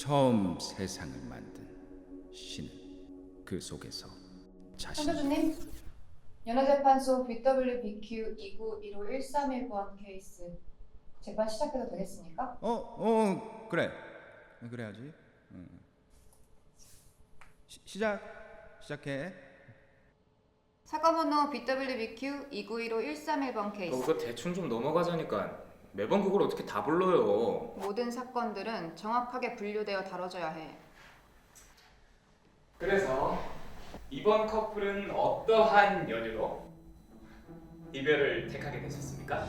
처음 세상을 만든 신은 그 속에서 자신. 선교주님, 연합재판소 BWBQ 29151311번 케이스 재판 시작해도 되겠습니까? 그래. 그래야지. 시작해. 사건 번호 BWBQ 29151311번 케이스. 그거 대충 좀 넘어가자니까 매번 그걸 어떻게 다 불러요. 모든 사건들은 정확하게 분류되어 다뤄져야 해. 그래서 이번 커플은 어떠한 연유로 이별을 택하게 되셨습니까?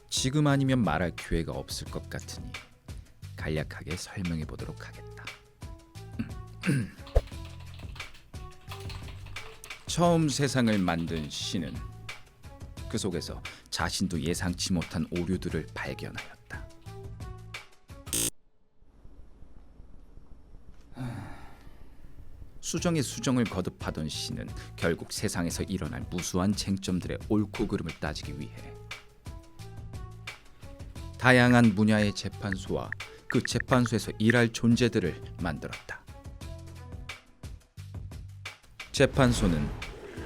지금 아니면 말할 기회가 없을 것 같으니 간략하게 설명해 보도록 하겠다. 처음 세상을 만든 신은 그 속에서 자신도 예상치 못한 오류들을 발견하였다. 수정에 수정을 거듭하던 신은 결국 세상에서 일어날 무수한 쟁점들의 옳고 그름을 따지기 위해 다양한 분야의 재판소와 그 재판소에서 일할 존재들을 만들었다. 재판소는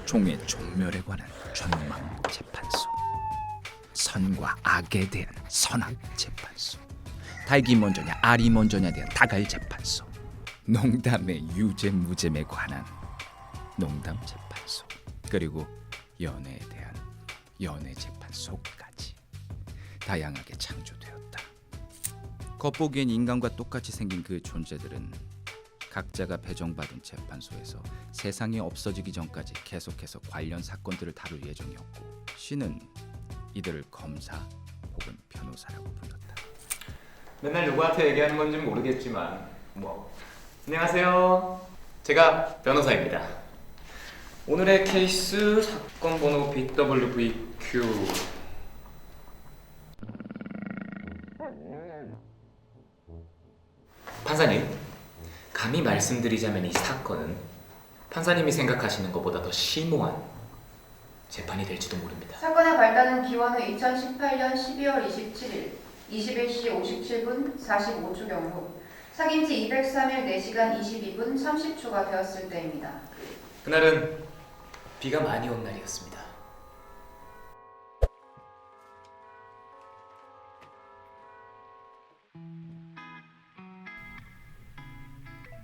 종의 종멸에 관한 전망 재판소, 선과 악에 대한 선악 재판소, 닭이 먼저냐 알이 먼저냐에 대한 닭알 재판소, 농담의 유죄 무죄에 관한 농담 재판소, 그리고 연애에 대한 연애 재판소까지 다양하게 창조되었다. 겉보기엔 인간과 똑같이 생긴 그 존재들은 각자가 배정받은 재판소에서 세상이 없어지기 전까지 계속해서 관련 사건들을 다룰 예정이었고, 신은 이들을 검사 혹은 변호사라고 불렀다. 맨날 누구한테 얘기하는 건지는 모르겠지만 안녕하세요. 제가 변호사입니다. 오늘의 케이스 사건 번호 BWVQ 판사님, 감히 말씀드리자면 이 사건은 판사님이 생각하시는 것보다 더 심오한 재판이 될지도 모릅니다. 사건의 발단은 기원후 2018년 12월 27일 21시 57분 45초경으로 사귄 지 203일 4시간 22분 30초가 되었을 때입니다. 그날은 비가 많이 온 날이었습니다.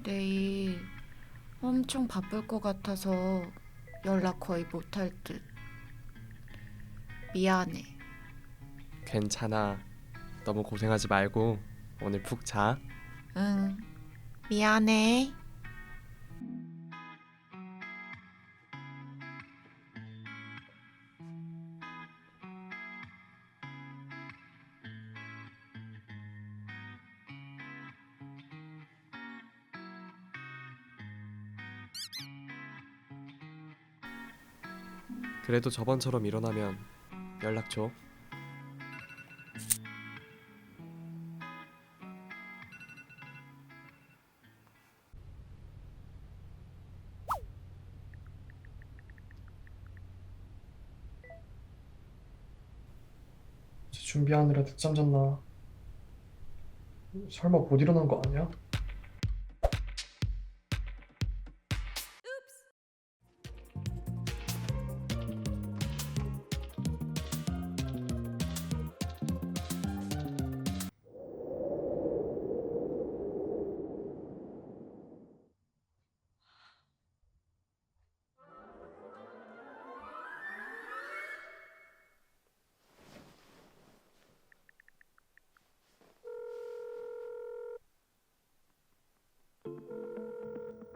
내일 엄청 바쁠 것 같아서 연락 거의 못할 듯. 미안해. 괜찮아. 너무 고생하지 말고 오늘 푹 자. 응, 미안해. 그래도 저번처럼 일어나면 연락 줘. 준비하느라 늦잠 잤나? 설마 못 일어난 거 아니야?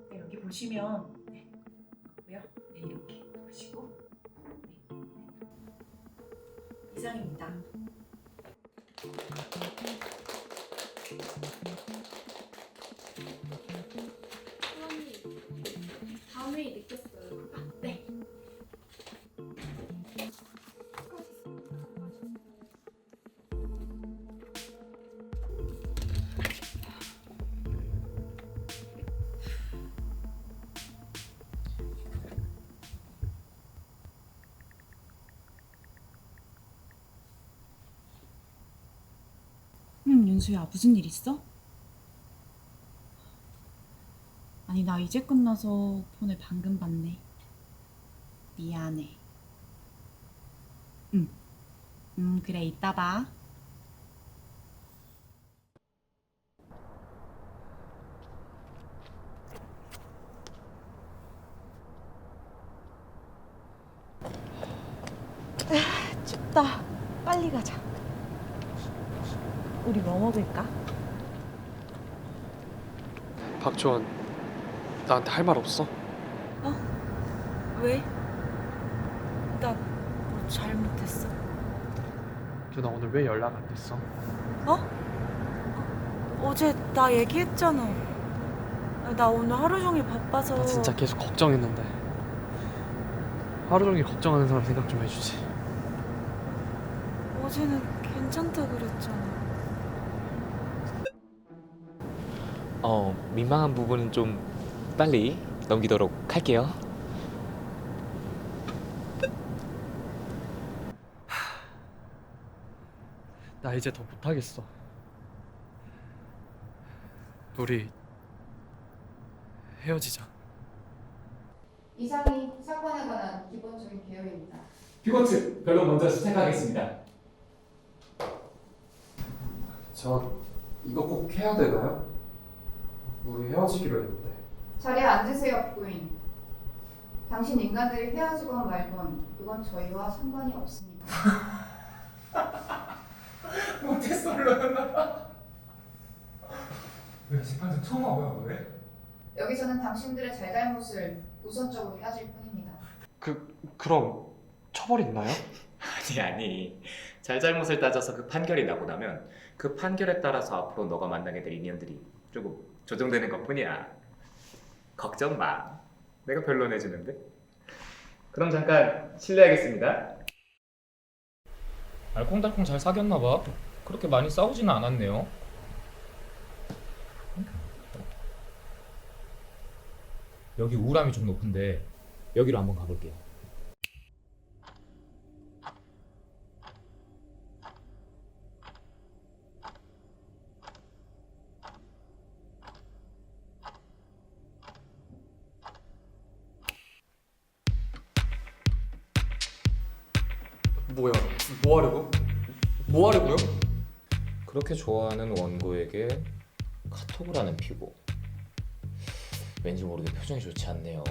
네, 여기 보시면 고요. 네, 이렇게 보시고 이상입니다. 밤에 느꼈어요. 네. 연수야, 무슨 일 있어? 아니, 나 이제 끝나서 폰을 방금 봤네. 미안해. 응. 그래, 이따 봐. 춥다. 빨리 가자. 우리 뭐 먹을까? 박주원, 나한테 할 말 없어? 왜? 나 뭐 잘못했어? 누나 오늘 왜 연락 안 됐어? 어제 나 얘기했잖아. 나 오늘 하루 종일 바빠서. 나 진짜 계속 걱정했는데 하루 종일 걱정하는 사람 생각 좀 해주지. 어제는 괜찮다 그랬잖아. 민망한 부분은 좀 빨리 넘기도록 할게요. 나 이제 더 못하겠어. 우리 헤어지자. 이상이 사건에 관한 기본적인 개요입니다. 피고 측 변론 먼저 시작하겠습니다. 저 이거 꼭 해야 되나요? 우리 헤어지기로 했는데. 자리에 앉으세요, 부인. 당신 인간들이 헤어지건 말건 그건 저희와 상관이 없습니다. 못했어, 얼른. 왜 재판장 처음 와봐요, 왜? 여기서는 당신들의 잘잘못을 우선적으로 따질 뿐입니다. 그럼 처벌 있나요? 아니. 잘잘못을 따져서 그 판결이 나고 나면 그 판결에 따라서 앞으로 너가 만나게 될 인연들이 조금 조정되는 것뿐이야. 걱정 마. 내가 변론해주는데. 그럼 잠깐 실례하겠습니다. 알콩달콩 잘 사귀었나 봐. 그렇게 많이 싸우지는 않았네요. 여기 우울함이 좀 높은데 여기로 한번 가볼게요. 뭐야? 뭐 하려고? 뭐 하려고요? 그렇게 좋아하는 원고에게 카톡을 하는 피고. 왠지 모르게 표정이 좋지 않네요.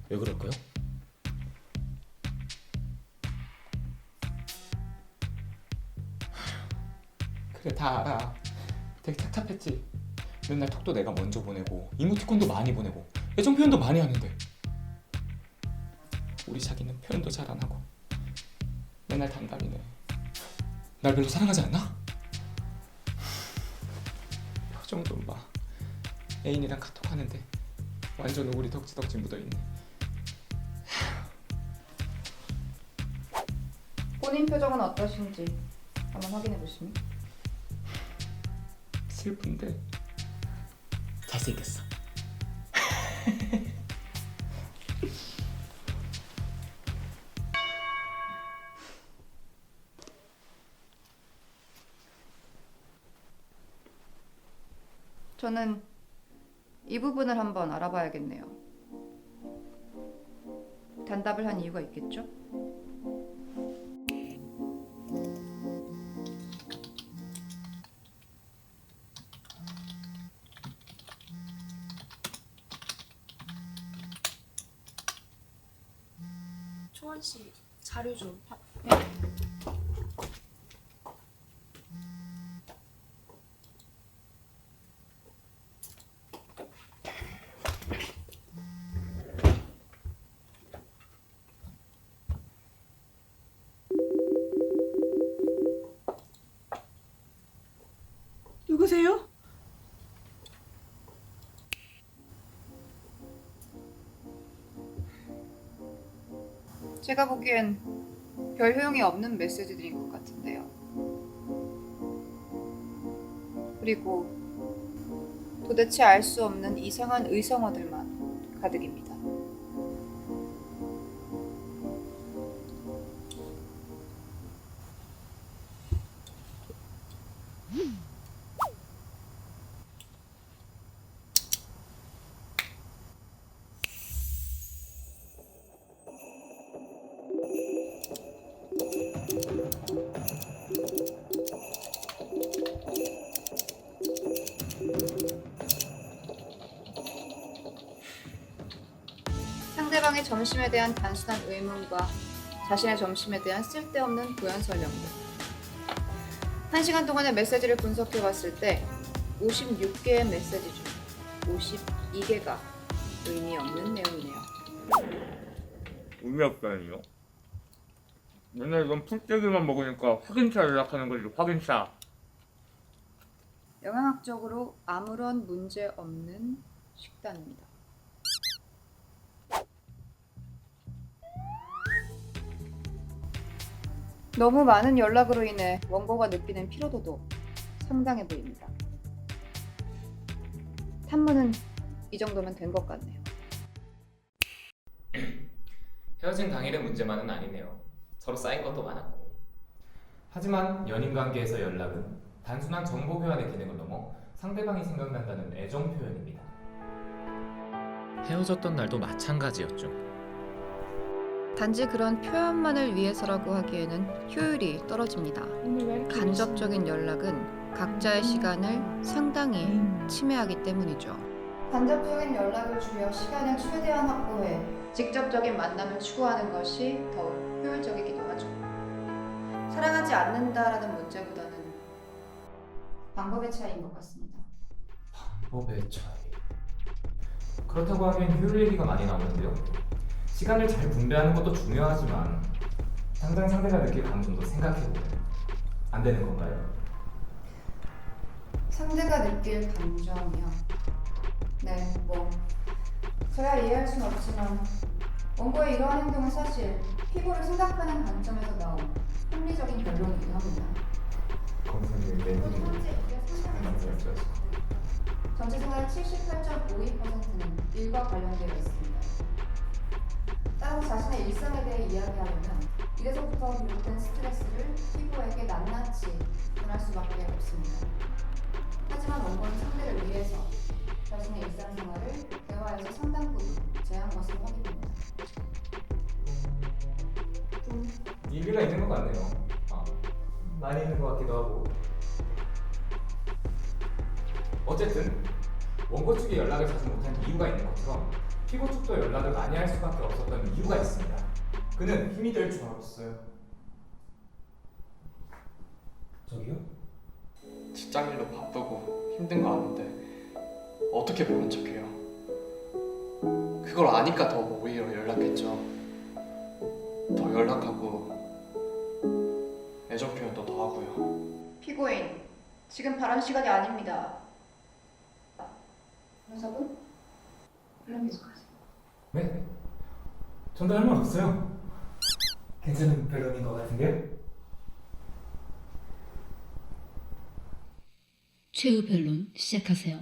왜 그럴까요? 그래, 다 알아. 되게 답답했지. 맨날 톡도 내가 먼저 보내고 이모티콘도 많이 보내고 애정 표현도 많이 하는데 우리 자기는 표현도 잘 안 하고 맨날 단답이네. 날 별로 사랑하지 않나? 표정 좀 봐. 애인이랑 카톡하는데 완전 우울이 덕지덕지 묻어있네. 본인 표정은 어떠신지 한번 확인해 보시면. 슬픈데 잘생겼어. 저는 이 부분을 한번 알아봐야겠네요. 단답을 한 이유가 있겠죠? 초원 씨 자료 좀. 누구세요? 제가 보기엔 별 효용이 없는 메시지들인 것 같은데요. 그리고 도대체 알 수 없는 이상한 의성어들만 가득입니다. 상대방의 점심에 대한 단순한 의문과 자신의 점심에 대한 쓸데없는 부연 설명들. 1시간 동안의 메시지를 분석해 봤을 때 56개의 메시지 중 52개가 의미 없는 내용이네요. 의미 없다니요? 맨날 이건 풀떼기만 먹으니까 확인차 연락하는 거지, 확인차. 영양학적으로 아무런 문제 없는 식단입니다. 너무 많은 연락으로 인해 원고가 느끼는 피로도도 상당해 보입니다. 탐문은 이 정도면 된 것 같네요. 헤어진 당일의 문제만은 아니네요. 서로 쌓인 것도 많았고. 하지만 연인 관계에서 연락은 단순한 정보 교환의 기능을 넘어 상대방이 생각난다는 애정 표현입니다. 헤어졌던 날도 마찬가지였죠. 단지 그런 표현만을 위해서라고 하기에는 효율이 떨어집니다. 간접적인 연락은 각자의 시간을 상당히 침해하기 때문이죠. 간접적인 연락을 줄여 시간을 최대한 확보해 직접적인 만남을 추구하는 것이 더 효율적이기도 하죠. 사랑하지 않는다라는 문제보다는 방법의 차이인 것 같습니다. 방법의 차이. 그렇다고 하면 효율 얘기가 많이 나오는데요. 시간을 잘 분배하는 것도 중요하지만 당장 상대가 느낄 감정도 생각해보면 안 되는 건가요? 상대가 느낄 감정이요. 네, 저야 이해할 순 없지만 원고의 이러한 행동은 사실 피고를 생각하는 관점에서 나온 합리적인 결론이긴 합니다. 검사님 전체 생활의 78.52%는 일과 관련되어 있습니다. 따라서 자신의 일상에 대해 이야기하려면 이래서부터 비롯된 스트레스를 피고에게 낱낱이 전할 수밖에 없습니다. 하지만 원고는 상대를 위해서 자신의 일상생활을 대화에서 상당 부분 제한 것을 하게 됩니다. 좀 일리가 있는 것 같네요. 많이 있는 것 같기도 하고. 어쨌든 원고 측이 연락을 자주 못한 이유가 있는 것처럼 피고 측도 연락을 많이 할 수밖에 없었던 이유가 있습니다. 그는 힘이 될 줄 알았어요. 저기요? 직장일도 바쁘고 힘든 거 아는데 어떻게 모른 척해요? 그걸 아니까 더 오히려 연락했죠. 더 연락하고 애정 표현도 더 하고요. 피고인, 지금 발언 시간이 아닙니다. 변호사분? 그럼 계속하세요. 네? 전도 할 말 없어요. 괜찮은 변론인 것 같은데요? 최후 변론 시작하세요.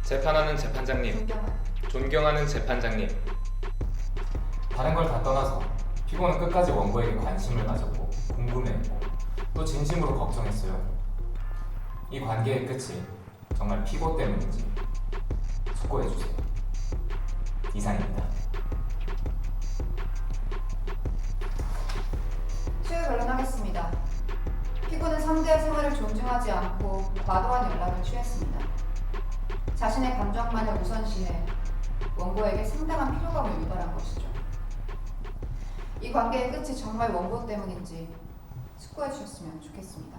재판하는 재판장님, 존경하는 재판장님. 다른 걸 다 떠나서 피고는 끝까지 원고에게 관심을 가졌고 궁금해했고 또 진심으로 걱정했어요. 이 관계의 끝이 정말 피고 때문인지 숙고해주세요. 이상입니다. 최후 변론하겠습니다. 피고는 상대의 생활을 존중하지 않고 과도한 연락을 취했습니다. 자신의 감정만을 우선시해 원고에게 상당한 피로감을 유발한 것이죠. 이 관계의 끝이 정말 원고 때문인지 숙고해 주셨으면 좋겠습니다.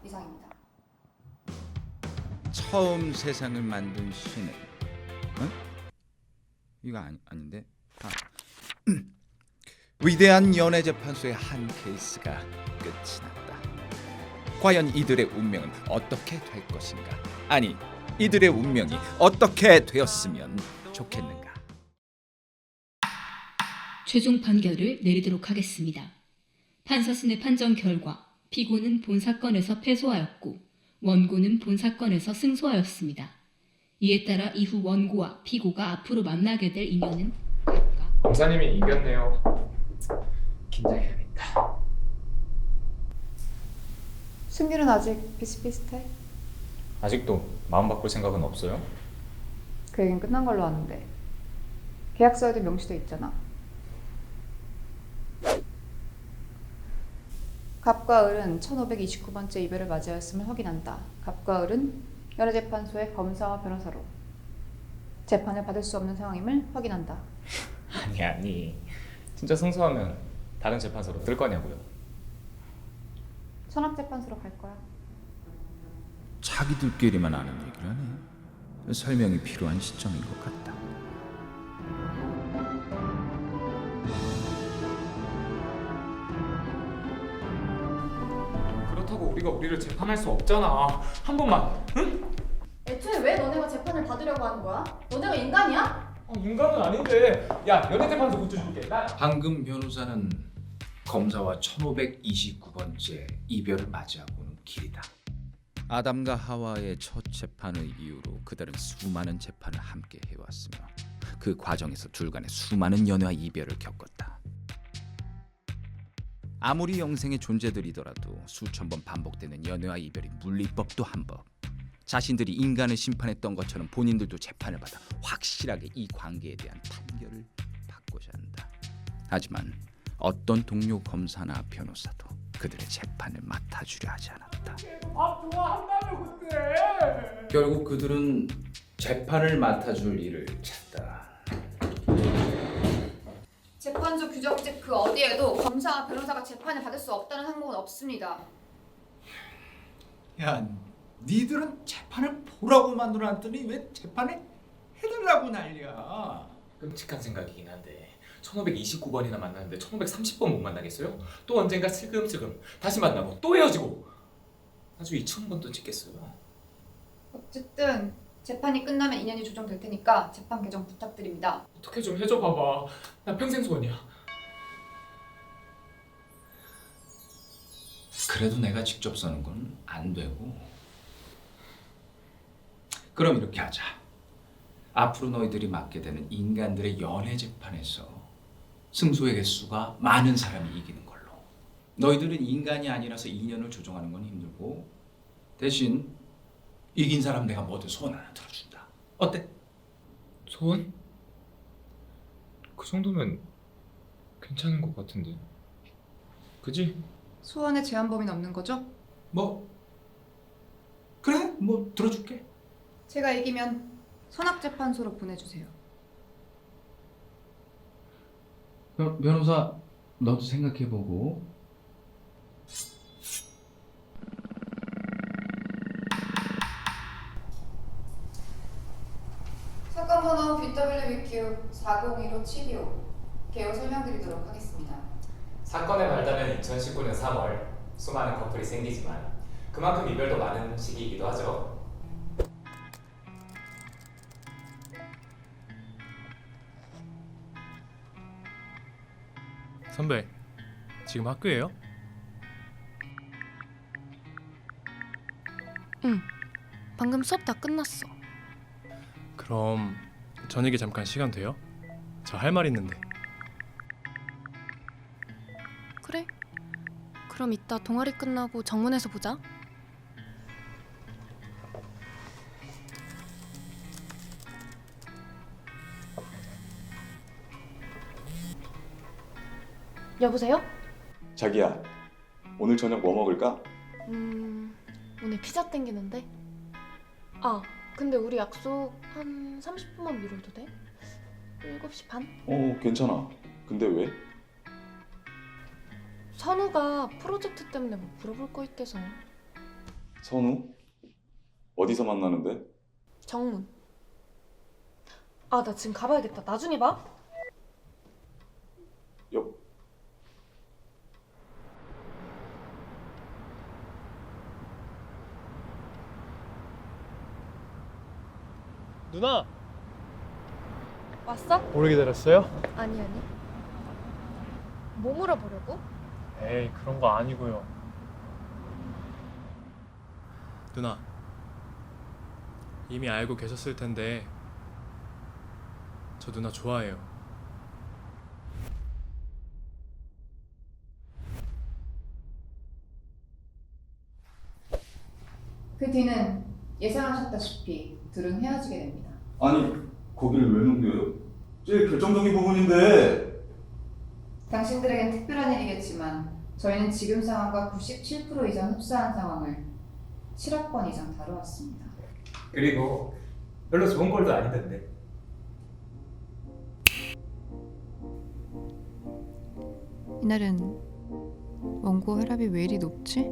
이상입니다. 처음 세상을 만든 신은 이거 아닌데 위대한 연애재판소의 한 케이스가 끝이 났다. 과연 이들의 운명은 어떻게 될 것인가? 아니, 이들의 운명이 어떻게 되었으면 좋겠는가? 최종 판결을 내리도록 하겠습니다. 판사신의 판정 결과 피고는 본 사건에서 패소하였고 원고는 본 사건에서 승소하였습니다. 이에 따라 이후 원고와 피고가 앞으로 만나게 될 인연은 각각 검사님이 이겼네요. 긴장해야겠다. 승률은 아직 비슷비슷해? 아직도 마음 바꿀 생각은 없어요? 그 얘기는 끝난 걸로 아는데 계약서에도 명시돼 있잖아. 갑과 을은 1529번째 이별을 맞이하였음을 확인한다. 갑과 을은 연애재판소의 검사와 변호사로 재판을 받을 수 없는 상황임을 확인한다. 아니 진짜 승소하면 다른 재판소로 뜰 거냐고요. 선악재판소로 갈 거야. 자기들끼리만 아는 얘기를 하네. 설명이 필요한 시점인 것 같다. 그렇다고 우리가 우리를 재판할 수 없잖아. 한 번만. 응? 애초에 왜 너네가 재판을 받으려고 하는 거야? 너네가 인간이야? 인간은 아닌데. 야 연예재판소 고쳐줄게. 나. 방금 변호사는 검사와 1529번째 이별을 맞이하고는 길이다. 아담과 하와의 첫 재판을 이유로 그들은 수많은 재판을 함께 해왔으며 그 과정에서 둘 간의 수많은 연애와 이별을 겪었다. 아무리 영생의 존재들이더라도 수천 번 반복되는 연애와 이별이 물리법도 한 법. 자신들이 인간을 심판했던 것처럼 본인들도 재판을 받아 확실하게 이 관계에 대한 판결을 받고자 한다. 하지만 어떤 동료 검사나 변호사도 그들의 재판을 맡아주려 하지 않았다. 좋아한다며 근데. 결국 그들은 재판을 맡아줄 일을 찾다. 재판소 규정집 그 어디에도 검사와 변호사가 재판을 받을 수 없다는 항목은 없습니다. 야, 니들은 재판을 보라고 만들어놨더니 왜 재판을 해달라고 난리야? 끔찍한 생각이긴 한데 1529번이나 만났는데 1530번 못 만나겠어요? 또 언젠가 슬금슬금 다시 만나고 또 헤어지고 아주 2000번도 찍겠어요. 어쨌든 재판이 끝나면 인연이 조정될 테니까 재판 개정 부탁드립니다. 어떻게 좀 해줘 봐봐. 나 평생 소원이야. 그래도 내가 직접 써는 건 안 되고. 그럼 이렇게 하자. 앞으로 너희들이 맡게 되는 인간들의 연애 재판에서 승소의 개수가 많은 사람이 이기는 걸로. 너희들은 인간이 아니라서 인연을 조정하는 건 힘들고 대신 이긴 사람 내가 뭐든 소원 하나 들어준다. 어때? 소원? 그 정도면 괜찮은 것 같은데. 그지? 소원의 제한 범위는 없는 거죠? 뭐 그래? 뭐 들어줄게. 제가 이기면 선악재판소로 보내주세요. 변호사 너도 생각해보고. 사건 번호 BWBQ 401572호 개요 설명드리도록 하겠습니다. 사건의 발단은 2019년 3월. 수많은 커플이 생기지만 그만큼 이별도 많은 시기이기도 하죠. 선배, 지금 학교예요? 응. 방금 수업 다 끝났어. 그럼 저녁에 잠깐 시간 돼요? 저 할 말 있는데. 그래. 그럼 이따 동아리 끝나고 정문에서 보자. 여보세요? 자기야, 오늘 저녁 뭐 먹을까? 오늘 피자 땡기는데? 아, 근데 우리 약속 한 30분만 미뤄도 돼? 7시 반? 괜찮아. 근데 왜? 선우가 프로젝트 때문에 뭐 물어볼 거 있대서. 선우? 어디서 만나는데? 정문. 아, 나 지금 가봐야겠다. 나중에 봐. 누나! 왔어? 오래 기다렸어요? 아니. 뭐 물어보려고? 에이, 그런 거 아니고요. 누나, 이미 알고 계셨을 텐데 저 누나 좋아해요. 그 뒤는 예상하셨다시피 둘은 헤어지게 됩니다. 아니, 거기를 왜 넘겨요? 제일 결정적인 부분인데. 당신들에겐 특별한 일이겠지만 저희는 지금 상황과 97% 이상 흡사한 상황을 7억 번 이상 다뤄왔습니다. 그리고 별로 좋은 꼴도 아니던데. 이날은 원고 혈압이 왜 이리 높지?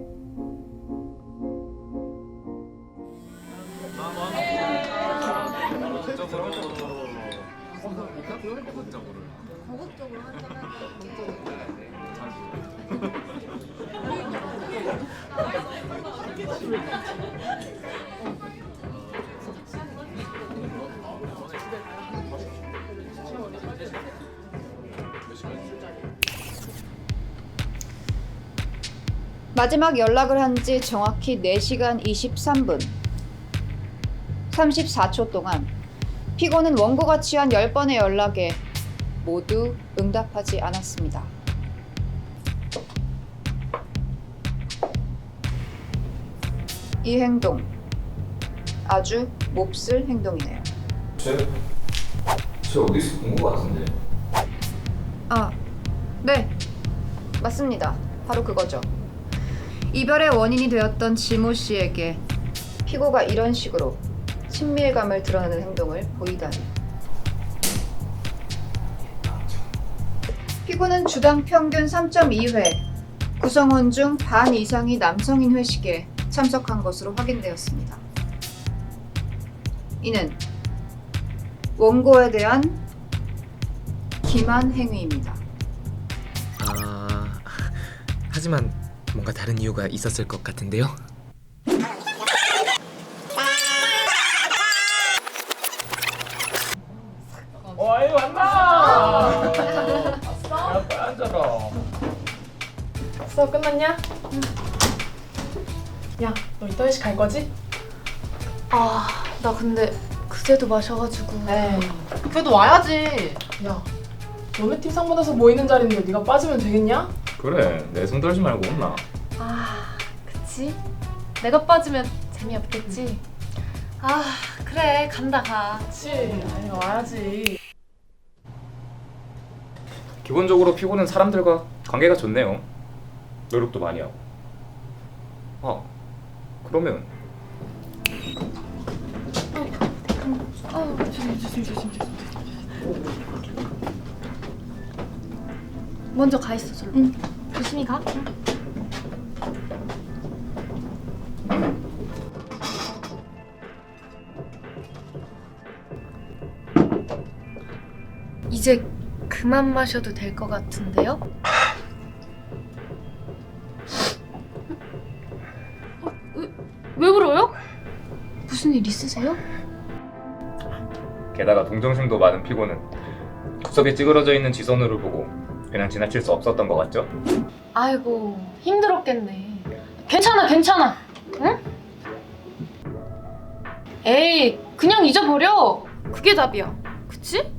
마지막 연락을 한 지 정확히 4시간 23분. 34초 동안 피고는 원고가 취한 10번의 연락에 모두 응답하지 않았습니다. 이 행동 아주 몹쓸 행동이네요. 쟤 어디서 본 것 같은데. 아, 네, 맞습니다. 바로 그거죠. 이별의 원인이 되었던 지모 씨에게 피고가 이런 식으로 친밀감을 드러내는 행동을 보이다니. 피고는 주당 평균 3.2회, 구성원 중 반 이상이 남성인 회식에 참석한 것으로 확인되었습니다. 이는 원고에 대한 기만 행위입니다. 하지만 뭔가 다른 이유가 있었을 것 같은데요. 어이 왔나? 야 빨리 앉아라. 수업 끝났냐? 야, 너 이따 회식 갈 거지? 아, 나 근데 그제도 마셔가지고. 에이, 그래도 와야지. 야, 너네 팀 상 받아서 모이는 자리인데 네가 빠지면 되겠냐? 그래, 내 손 떨지 말고 혼나. 아, 그치? 내가 빠지면 재미없겠지? 아, 그래, 간다, 가. 그치, 아니 와야지. 기본적으로 피고는 사람들과 관계가 좋네요. 노력도 많이 하고. 그러면 먼저 가 있어, 절로. 조심히 가. 이제 그만 마셔도 될 것 같은데요? 왜 울어요? 무슨 일 있으세요? 게다가 동정심도 많은 피고는 구석에 찌그러져 있는 지선우를 보고 그냥 지나칠 수 없었던 것 같죠? 아이고, 힘들었겠네. 괜찮아. 응? 에이, 그냥 잊어버려. 그게 답이야. 그치?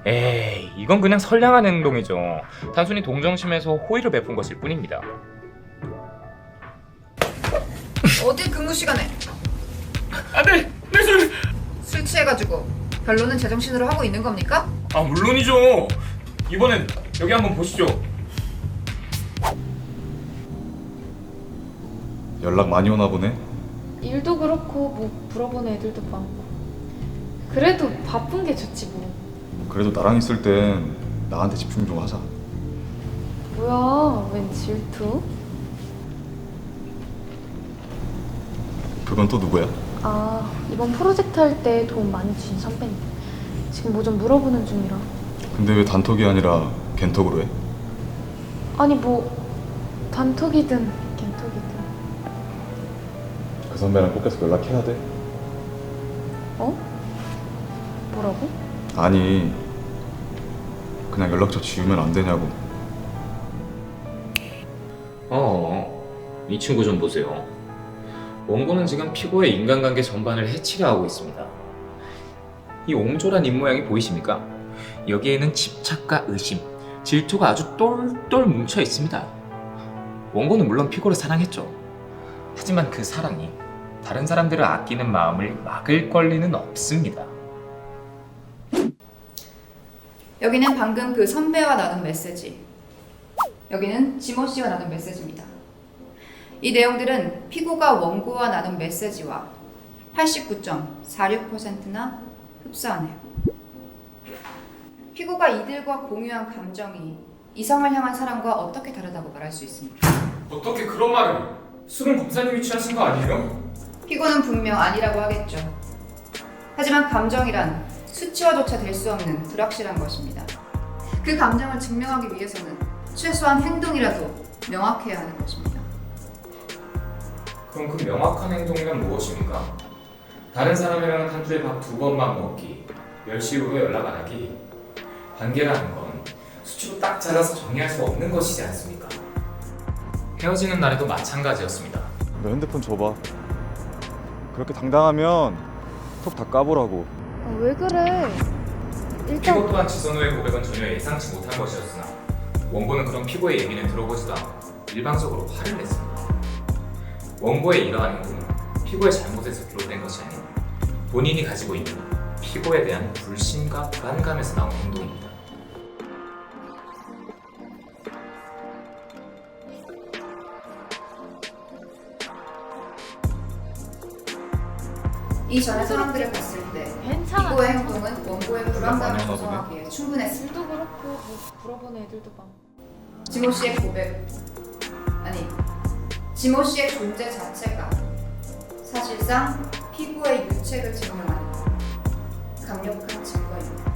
에이, 이건 그냥 선량한 행동이죠. 단순히 동정심에서 호의를 베푼 것일 뿐입니다. 어디 근무 시간에 안돼, 내 손. 술 취해가지고 결론은 제정신으로 하고 있는 겁니까? 물론이죠. 이번엔 여기 한번 보시죠. 연락 많이 오나 보네. 일도 그렇고 뭐 물어보는 애들도 많고. 그래도 바쁜 게 좋지 뭐. 그래도 나랑 있을 땐 나한테 집중 좀 하자. 뭐야, 웬 질투? 그건 또 누구야? 아, 이번 프로젝트 할 때 도움 많이 주신 선배님. 지금 뭐 좀 물어보는 중이라. 근데 왜 단톡이 아니라 겐톡으로 해? 아니 뭐 단톡이든 겐톡이든. 그 선배랑 꼭 계속 연락해야 돼. 어? 뭐라고? 아니, 그냥 연락처 지우면 안 되냐고. 이 친구 좀 보세요. 원고는 지금 피고의 인간관계 전반을 해치려 하고 있습니다. 이 옹졸한 입모양이 보이십니까? 여기에는 집착과 의심, 질투가 아주 똘똘 뭉쳐 있습니다. 원고는 물론 피고를 사랑했죠. 하지만 그 사랑이 다른 사람들을 아끼는 마음을 막을 권리는 없습니다. 여기는 방금 그 선배와 나눈 메시지. 여기는 지모 씨와 나눈 메시지입니다. 이 내용들은 피고가 원고와 나눈 메시지와 89.46%나 흡사하네요. 피고가 이들과 공유한 감정이 이성을 향한 사랑과 어떻게 다르다고 말할 수 있습니까? 어떻게 그런 말을? 술은 검사님이 취하신 거 아니에요? 피고는 분명 아니라고 하겠죠. 하지만 감정이란 수치화조차 될 수 없는 불확실한 것입니다. 그 감정을 증명하기 위해서는 최소한 행동이라도 명확해야 하는 것입니다. 그럼 그 명확한 행동이란 무엇입니까? 다른 사람이랑 한 주에 밥 2번만 먹기, 10시 이후로 연락 안 하기. 관계라는 건 수치로 딱 잘라서 정리할 수 없는 것이지 않습니까? 헤어지는 날에도 마찬가지였습니다. 너 핸드폰 줘봐. 그렇게 당당하면 톡 다 까보라고. 왜 그래? 피고 또한 지선호의 고백은 전혀 예상치 못한 것이었으나 원고는 그런 피고의 얘기는 들어보지도 않고 일방적으로 화를 냈습니다. 원고의 이러한 행동은 피고의 잘못에서 비롯된 것이 아닌 본인이 가지고 있는 피고에 대한 불신과 불안감에서 나온 행동입니다. 이 전의 상황들을 봤을 때 괜찮아. 피고의 행동은 원고의 불안감을 조성하기에 충분했습니다. 일도 그렇고 뭐 물어보는 애들도 많고. 지모 씨의 고백, 아니 지모 씨의 존재 자체가 사실상 피고의 유책을 증명하는 강력한 증거입니다.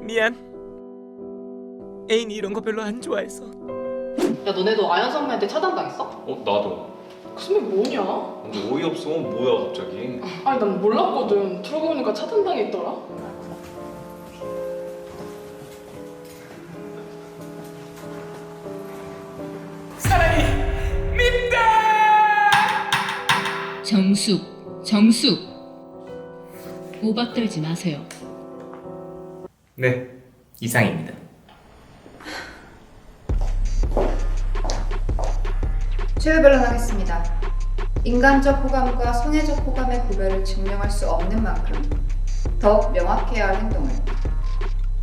미안. 애인이 이런 거 별로 안 좋아해서. 야 너네도 아연 선배한테 차단당했어? 나도. 그 선배 뭐냐? 근데 어이없어. 뭐야 갑자기? 아니 난 몰랐거든. 들어가 보니까 차단당했더라. 사랑이 밉다. 정숙. 오박 떨지 마세요. 네, 이상입니다. 최후 변론하겠습니다. 인간적 호감과 성애적 호감의 구별을 증명할 수 없는 만큼 더욱 명확해야 할 행동을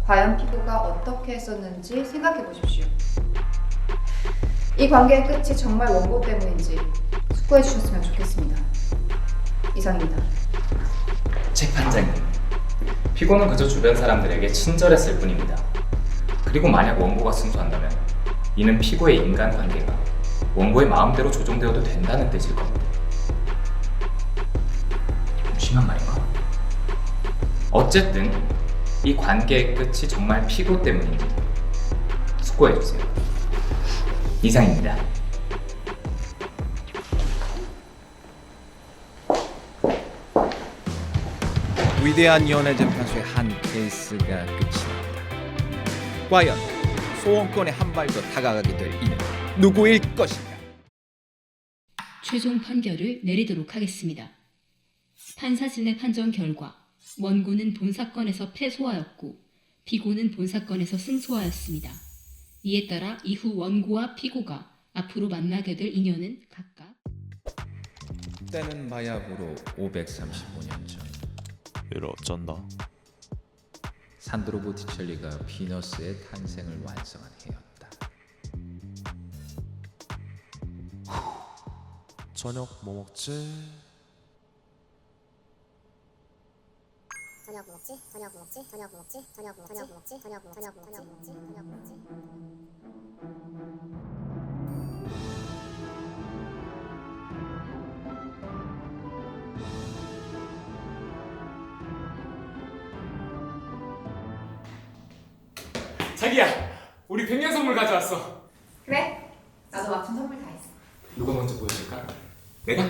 과연 피고가 어떻게 했었는지 생각해 보십시오. 이 관계의 끝이 정말 원고 때문인지 숙고해 주셨으면 좋겠습니다. 이상입니다. 재판장님, 피고는 그저 주변 사람들에게 친절했을 뿐입니다. 그리고 만약 원고가 승소한다면 이는 피고의 인간관계가 원고의 마음대로 조정되어도 된다는 뜻일 겁니다. 좀 심한 말인가? 어쨌든 이 관계의 끝이 정말 피고 때문인지 숙고해주세요. 이상입니다. 위대한 연애재판소의 한 케이스가 끝이 났다. 과연 소원권에 한 발 더 다가가게 될 이는 누구일 것인가? 최종 판결을 내리도록 하겠습니다. 판사진의 판정 결과 원고는 본사건에서 패소하였고 피고는 본사건에서 승소하였습니다. 이에 따라 이후 원고와 피고가 앞으로 만나게 될 인연은 각각 때는 마야부로 535년 전 이를 어쩐다. 산드로 보티첼리가 비너스의 탄생을 완성한 해였다. 저녁 뭐 먹지? 저녁 먹지? 저녁 먹지? 저녁 먹지? 저녁 먹지? 저녁 먹지? 저녁 먹지? 저녁 먹지? 저녁 먹지? 자기야, 우리 100년 선물 가져왔어. 그래? 나도 맞춤 선물 다 했어. 누가 먼저 보여줄까? 내가?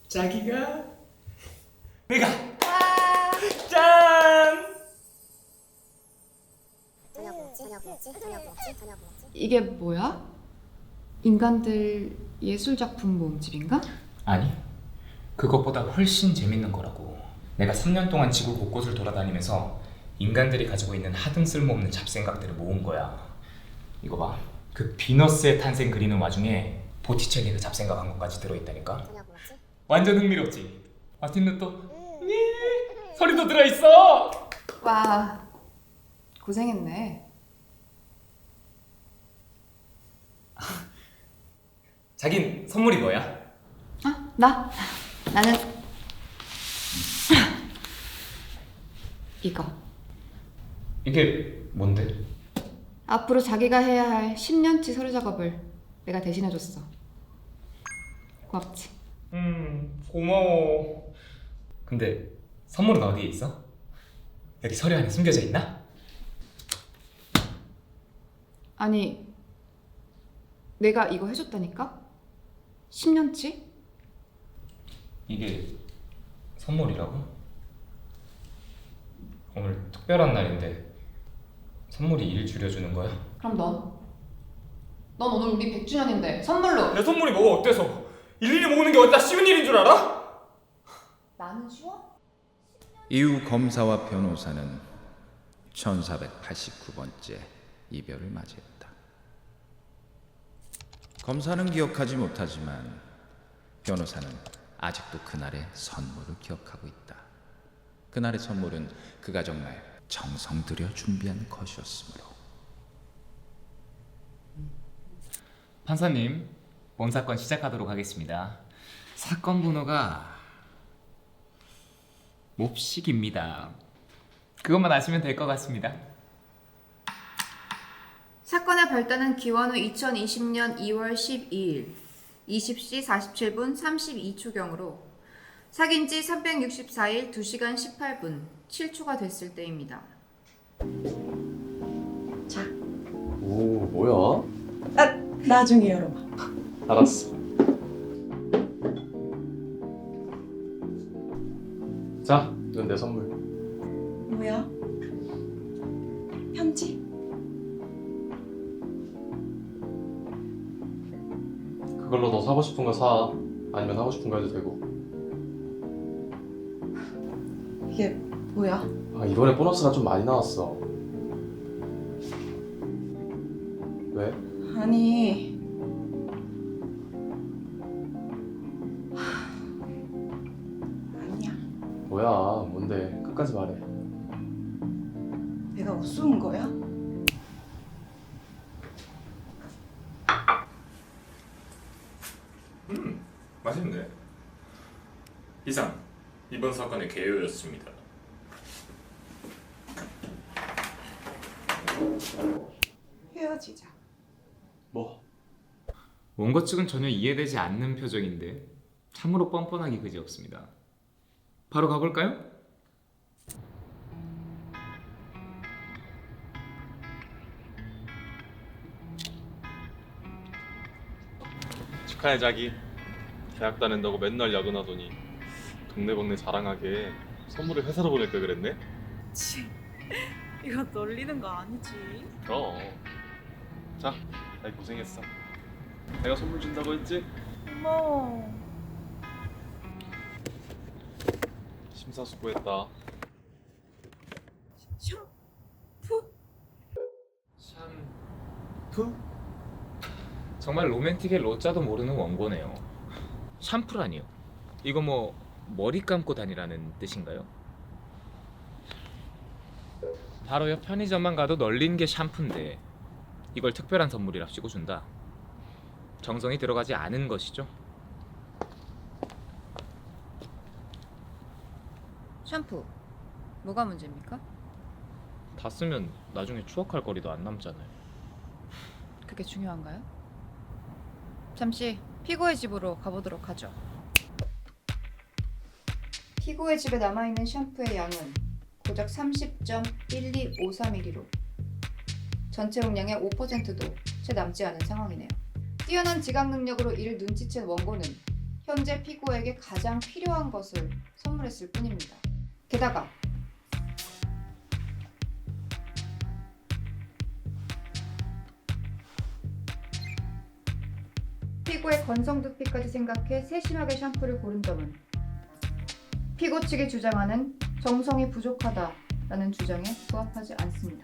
자기가? 내가? 짠! 저녁 먹지? 저녁 먹지? 저녁 먹지? 저녁 먹지? 이게 뭐야? 인간들 예술 작품 모음집인가? 아니, 그것보다 훨씬 재밌는 거라고. 내가 3년 동안 지구 곳곳을 돌아다니면서 인간들이 가지고 있는 하등 쓸모없는 잡생각들을 모은 거야. 이거 봐. 그 비너스의 탄생 그리는 와중에 보티첼리가 잡생각한 것까지 들어있다니까. 저녁 먹지? 완전 흥미롭지? 마틴도 또 소리도 들어있어. 와, 고생했네. 자긴 선물이 뭐야? 나는 이거. 이게 뭔데? 앞으로 자기가 해야 할 10년치 서류 작업을 내가 대신해줬어. 고맙지? 고마워. 근데 선물은 어디에 있어? 여기 서류 안에 숨겨져 있나? 아니, 내가 이거 해줬다니까? 10년치? 이게 선물이라고? 오늘 특별한 날인데 선물이 일 줄여주는 거야? 그럼 넌? 넌 오늘 우리 100주년인데 선물로. 내 선물이 뭐가 어때서? 일일이 모으는 게 어디다 쉬운 일인 줄 알아? 나는 쉬워? 이후 검사와 변호사는 1489번째 이별을 맞이했다. 검사는 기억하지 못하지만 변호사는 아직도 그날의 선물을 기억하고 있다. 그날의 선물은 그가 정말 정성 들여 준비한 것이었으므로. 판사님, 본 사건 시작하도록 하겠습니다. 사건 번호가 몹식입니다. 그것만 아시면 될 것 같습니다. 사건의 발단은 기원 후 2020년 2월 12일 20시 47분 32초경으로 사귄 지 364일 2시간 18분 7초가 됐을 때입니다. 오, 뭐야? 나중에 열어봐. 알았어. 자, 이건 내 선물. 뭐야? 편지? 그걸로 너 사고 싶은 거 사. 아니면 하고 싶은 거 해도 되고. 이게 뭐야? 아, 이번에 보너스가 좀 많이 나왔어. 왜? 아니 아니야. 뭐야, 뭔데? 끝까지 말해. 내가 우스운 거야? 맛있네. 이상 이번 사건의 개요였습니다. 헤어지자. 뭐? 원고 측은 전혀 이해되지 않는 표정인데 참으로 뻔뻔하기 그지없습니다. 바로 가볼까요? 축하해 자기. 대학 다닌다고 맨날 야근하더니 동네방네 자랑하게 선물을 회사로 보낼 걸 그랬네? 치, 이거 놀리는 거 아니지? 그럼. 자, 나 고생했어. 내가 선물 준다고 했지? 고마워. 심사숙고했다. 샴푸? 정말 로맨틱의 로자도 모르는 원고네요. 샴푸라니요? 이거 뭐 머리 감고 다니라는 뜻인가요? 바로 옆 편의점만 가도 널린 게 샴푸인데 이걸 특별한 선물이랍시고 준다. 정성이 들어가지 않은 것이죠. 샴푸, 뭐가 문제입니까? 다 쓰면 나중에 추억할 거리도 안 남잖아요. 그게 중요한가요? 잠시 피고의 집으로 가보도록 하죠. 피고의 집에 남아있는 샴푸의 양은 고작 30.1253ml로 전체 용량의 5%도 채 남지 않은 상황이네요. 뛰어난 지각 능력으로 이를 눈치챈 원고는 현재 피고에게 가장 필요한 것을 선물했을 뿐입니다. 게다가 피고의 건성두피까지 생각해 세심하게 샴푸를 고른 점은 피고 측이 주장하는 정성이 부족하다라는 주장에 부합하지 않습니다.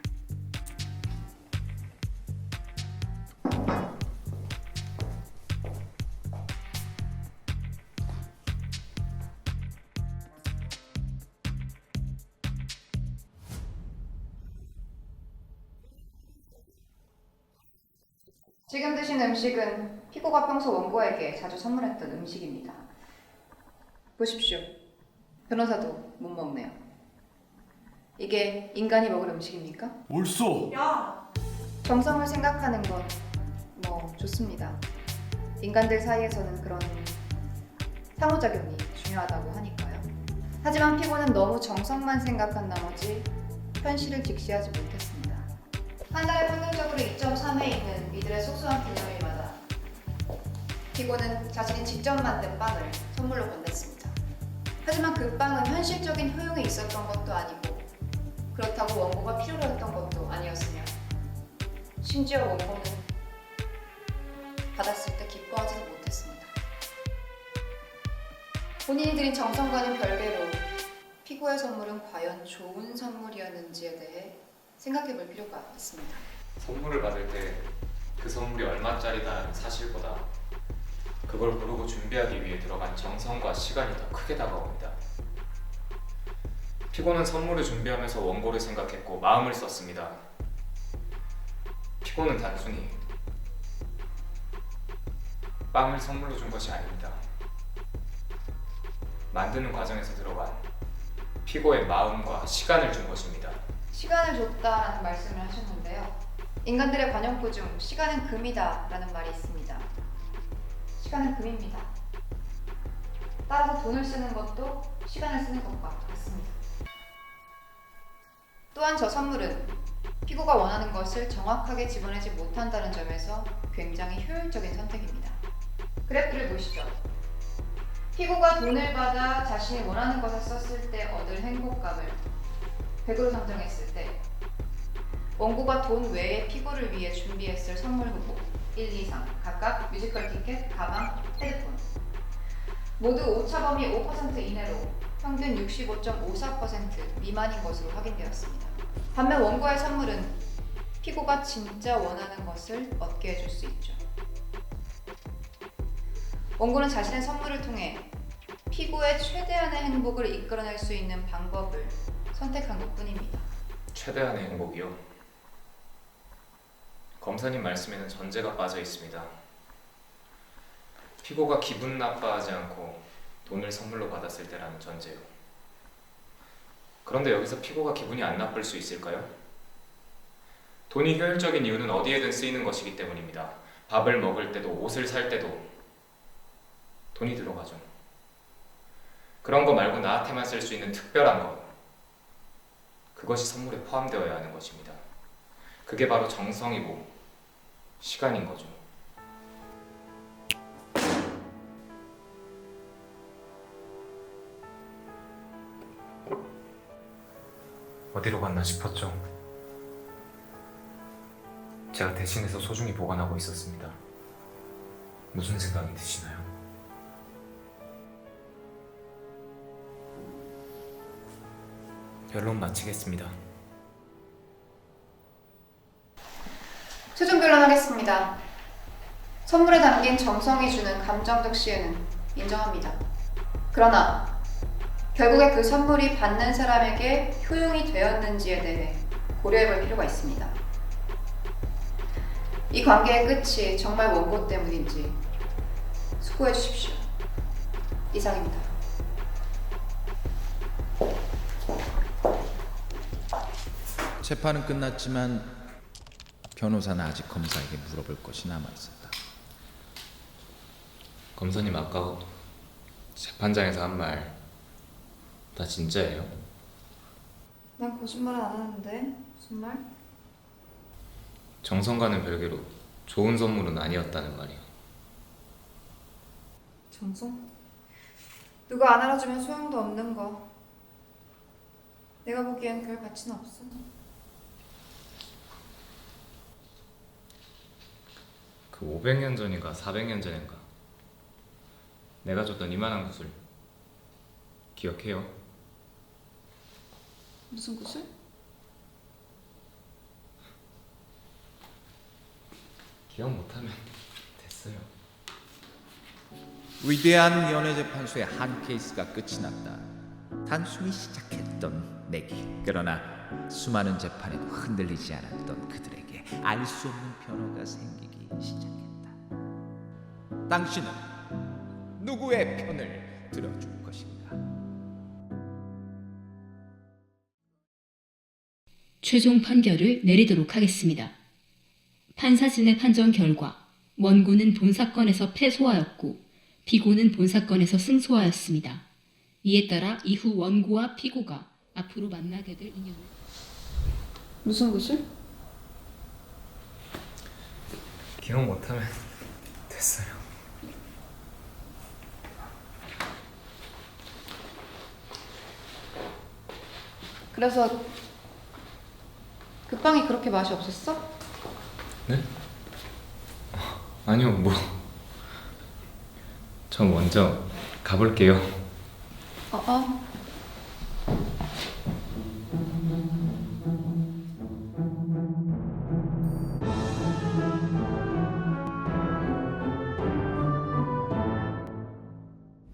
지금 드신 음식은 피고가 평소 원고에게 자주 선물했던 음식입니다. 보십시오. 변호사도 못 먹네요. 이게 인간이 먹을 음식입니까? 옳소. 야! 정성을 생각하는 건 뭐 좋습니다. 인간들 사이에서는 그런 상호작용이 중요하다고 하니까요. 하지만 피고는 너무 정성만 생각한 나머지 현실을 직시하지 못했습니다. 한 달에 평균적으로 2.3회 있는 이들의 소소한 기념일마다 피고는 자신이 직접 만든 빵을 선물로 건넸습니다. 하지만 그 빵은 현실적인 효용이 있었던 것도 아니고 그렇다고 원고가 필요로 했던 것도 아니었으며 심지어 원고는 받았을 때 기뻐하지도 못했습니다. 본인이 드린 정성과는 별개로 피고의 선물은 과연 좋은 선물이었는지에 대해 생각해 볼 필요가 있습니다. 선물을 받을 때 그 선물이 얼마짜리다는 사실보다 그걸 고르고 준비하기 위해 들어간 정성과 시간이 더 크게 다가옵니다. 피고는 선물을 준비하면서 원고를 생각했고 마음을 썼습니다. 피고는 단순히 빵을 선물로 준 것이 아닙니다. 만드는 과정에서 들어간 피고의 마음과 시간을 준 것입니다. 시간을 줬다라는 말씀을 하셨는데요. 인간들의 관용구 중 시간은 금이다 라는 말이 있습니다. 시간은 금입니다. 따라서 돈을 쓰는 것도 시간을 쓰는 것과 같습니다. 또한 저 선물은 피고가 원하는 것을 정확하게 집어내지 못한다는 점에서 굉장히 효율적인 선택입니다. 그래프를 보시죠. 피고가 돈을 받아 자신이 원하는 것을 썼을 때 얻을 행복감을 100으로 상정했을 때 원고가 돈 외에 피고를 위해 준비했을 선물 후보 1, 2, 3 각각 뮤지컬 티켓, 가방, 헤드폰 모두 오차범위 5% 이내로 평균 65.54% 미만인 것으로 확인되었습니다. 반면 원고의 선물은 피고가 진짜 원하는 것을 얻게 해줄 수 있죠. 원고는 자신의 선물을 통해 피고의 최대한의 행복을 이끌어낼 수 있는 방법을 선택한 것뿐입니다. 최대한의 행복이요? 검사님 말씀에는 전제가 빠져 있습니다. 피고가 기분 나빠하지 않고 돈을 선물로 받았을 때라는 전제요. 그런데 여기서 피고가 기분이 안 나쁠 수 있을까요? 돈이 효율적인 이유는 어디에든 쓰이는 것이기 때문입니다. 밥을 먹을 때도 옷을 살 때도 돈이 들어가죠. 그런 거 말고 나한테만 쓸 수 있는 특별한 것, 그것이 선물에 포함되어야 하는 것입니다. 그게 바로 정성이고 시간인 거죠. 어디로 갔나 싶었죠. 제가 대신해서 소중히 보관하고 있었습니다. 무슨 생각이 드시나요? 변론 마치겠습니다. 최종 변론하겠습니다. 선물에 담긴 정성이 주는 감정적 시혜는 인정합니다. 그러나 결국에 그 선물이 받는 사람에게 효용이 되었는지에 대해 고려해볼 필요가 있습니다. 이 관계의 끝이 정말 원고 때문인지 수고해 주십시오. 이상입니다. 재판은 끝났지만 변호사는 아직 검사에게 물어볼 것이 남아있었다. 검사님 아까 재판장에서 한 말 다 진짜예요? 난 거짓말은 안 하는데 무슨 말? 정성과는 별개로 좋은 선물은 아니었다는 말이요. 정성? 누가 안 알아주면 소용도 없는 거. 내가 보기엔 별 가치는 없어. 그 500년 전인가 400년 전인가 내가 줬던 이만한 구슬 기억해요? 무슨 구슬? 기억 못하면 됐어요. 위대한 연애재판소의 한 케이스가 끝이 났다. 단순히 시작했던 내기. 그러나 수많은 재판에도 흔들리지 않았던 그들에게 알 수 없는 변화가 생기기 시작했다. 당신은 누구의 편을 들어줄 것인가? 최종 판결을 내리도록 하겠습니다. 판사진의 판정 결과 원고는 본 사건에서 패소하였고 피고는 본 사건에서 승소하였습니다. 이에 따라 이후 원고와 피고가 앞으로 만나게 될 인연을 무슨 구슬? 기억 못하면 됐어요. 그래서 그 빵이 그렇게 맛이 없었어? 네? 아니요, 뭐. 저 먼저 가볼게요. 어.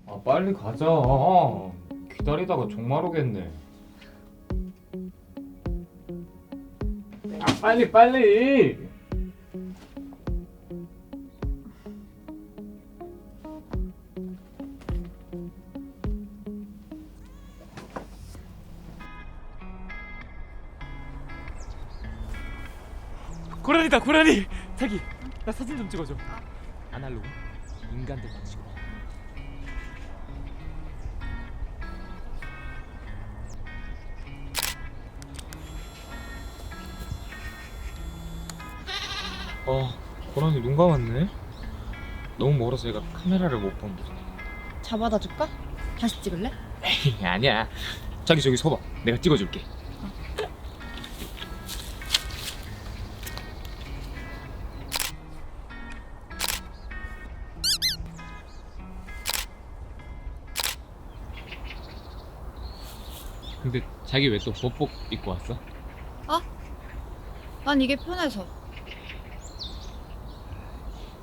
아, 빨리 가자. 기다리다가 종말 오겠네. 아, 빨리. 고라니다 고라니. 자기 나 사진 좀 찍어줘. 아날로그 인간들 방식으로. 고라니 눈 감았네. 너무 멀어서 얘가 카메라를 못 본다. 잡아다 줄까? 다시 찍을래? 에이, 아니야. 자기 저기 서봐. 내가 찍어줄게. 근데 자기 왜 또 보복 입고 왔어? 난 이게 편해서.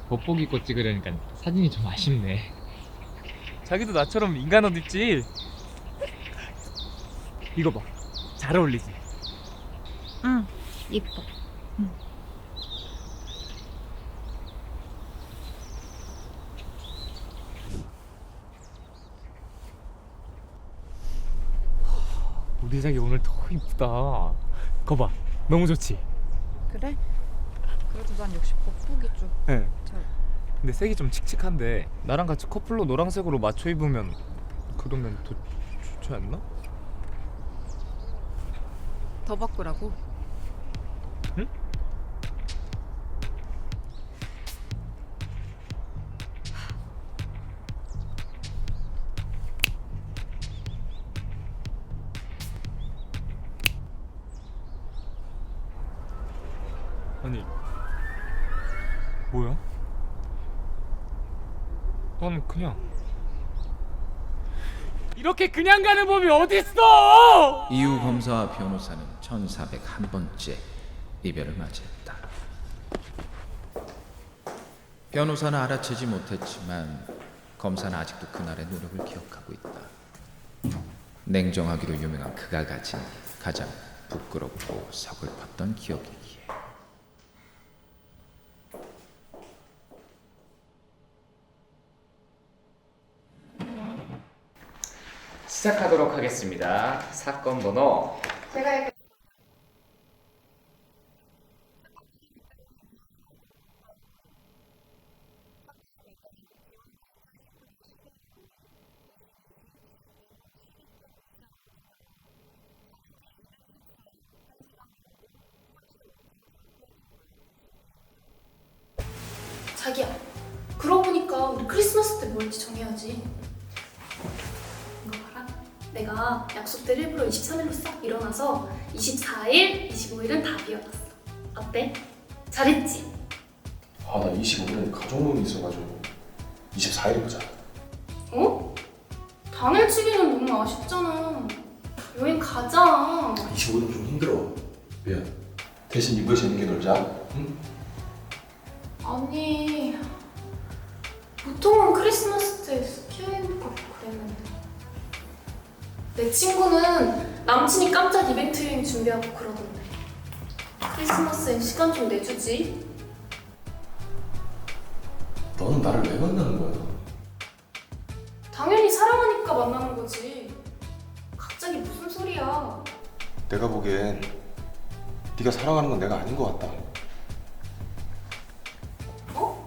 보복 입고 찍으려니까 사진이 좀 아쉽네. 자기도 나처럼 인간 옷 입지. 이거 봐. 잘 어울리지. 응, 이뻐. 우리 자기 오늘 더 이쁘다. 거 봐. 너무 좋지. 그래? 그래도 난 역시 복복이 좀. 네. 잘. 근데 색이 좀 칙칙한데 나랑 같이 커플로 노란색으로 맞춰 입으면 그러면 더 좋지 않나? 더 바꾸라고? 응? 아니 뭐야? 난 그냥 이렇게 그냥 가는 법이 어딨어! 이후 검사와 변호사는 1401번째 이별을 맞이했다. 변호사는 알아채지 못했지만 검사는 아직도 그날의 노력을 기억하고 있다. 냉정하기로 유명한 그가 가진 가장 부끄럽고 서글펐던 기억이기에. 시작하도록 하겠습니다. 사건 번호 제가 자기야, 그러고 보니까 우리 크리스마스 때 뭐 할지 정해야지. 이거 봐라. 내가 약속들 일부러 23일로 싹 밀어놔서 24일, 25일은 다 비워놨어. 어때? 잘했지? 아, 나 25일은 가족 모임이 있어가지고 24일에 보자. 어? 당일치기는 너무 아쉽잖아. 여행 가자. 25일은 좀 힘들어. 미안. 대신 이번에 재밌게 놀자. 응? 아니, 보통은 크리스마스 때 스키여행 가고 그랬는데 내 친구는 남친이 깜짝 이벤트 여행 준비하고 그러던데. 크리스마스엔 시간 좀 내주지. 너는 나를 왜 만나는 거야? 당연히 사랑하니까 만나는 거지. 갑자기 무슨 소리야? 내가 보기엔 네가 사랑하는 건 내가 아닌 것 같다. 어?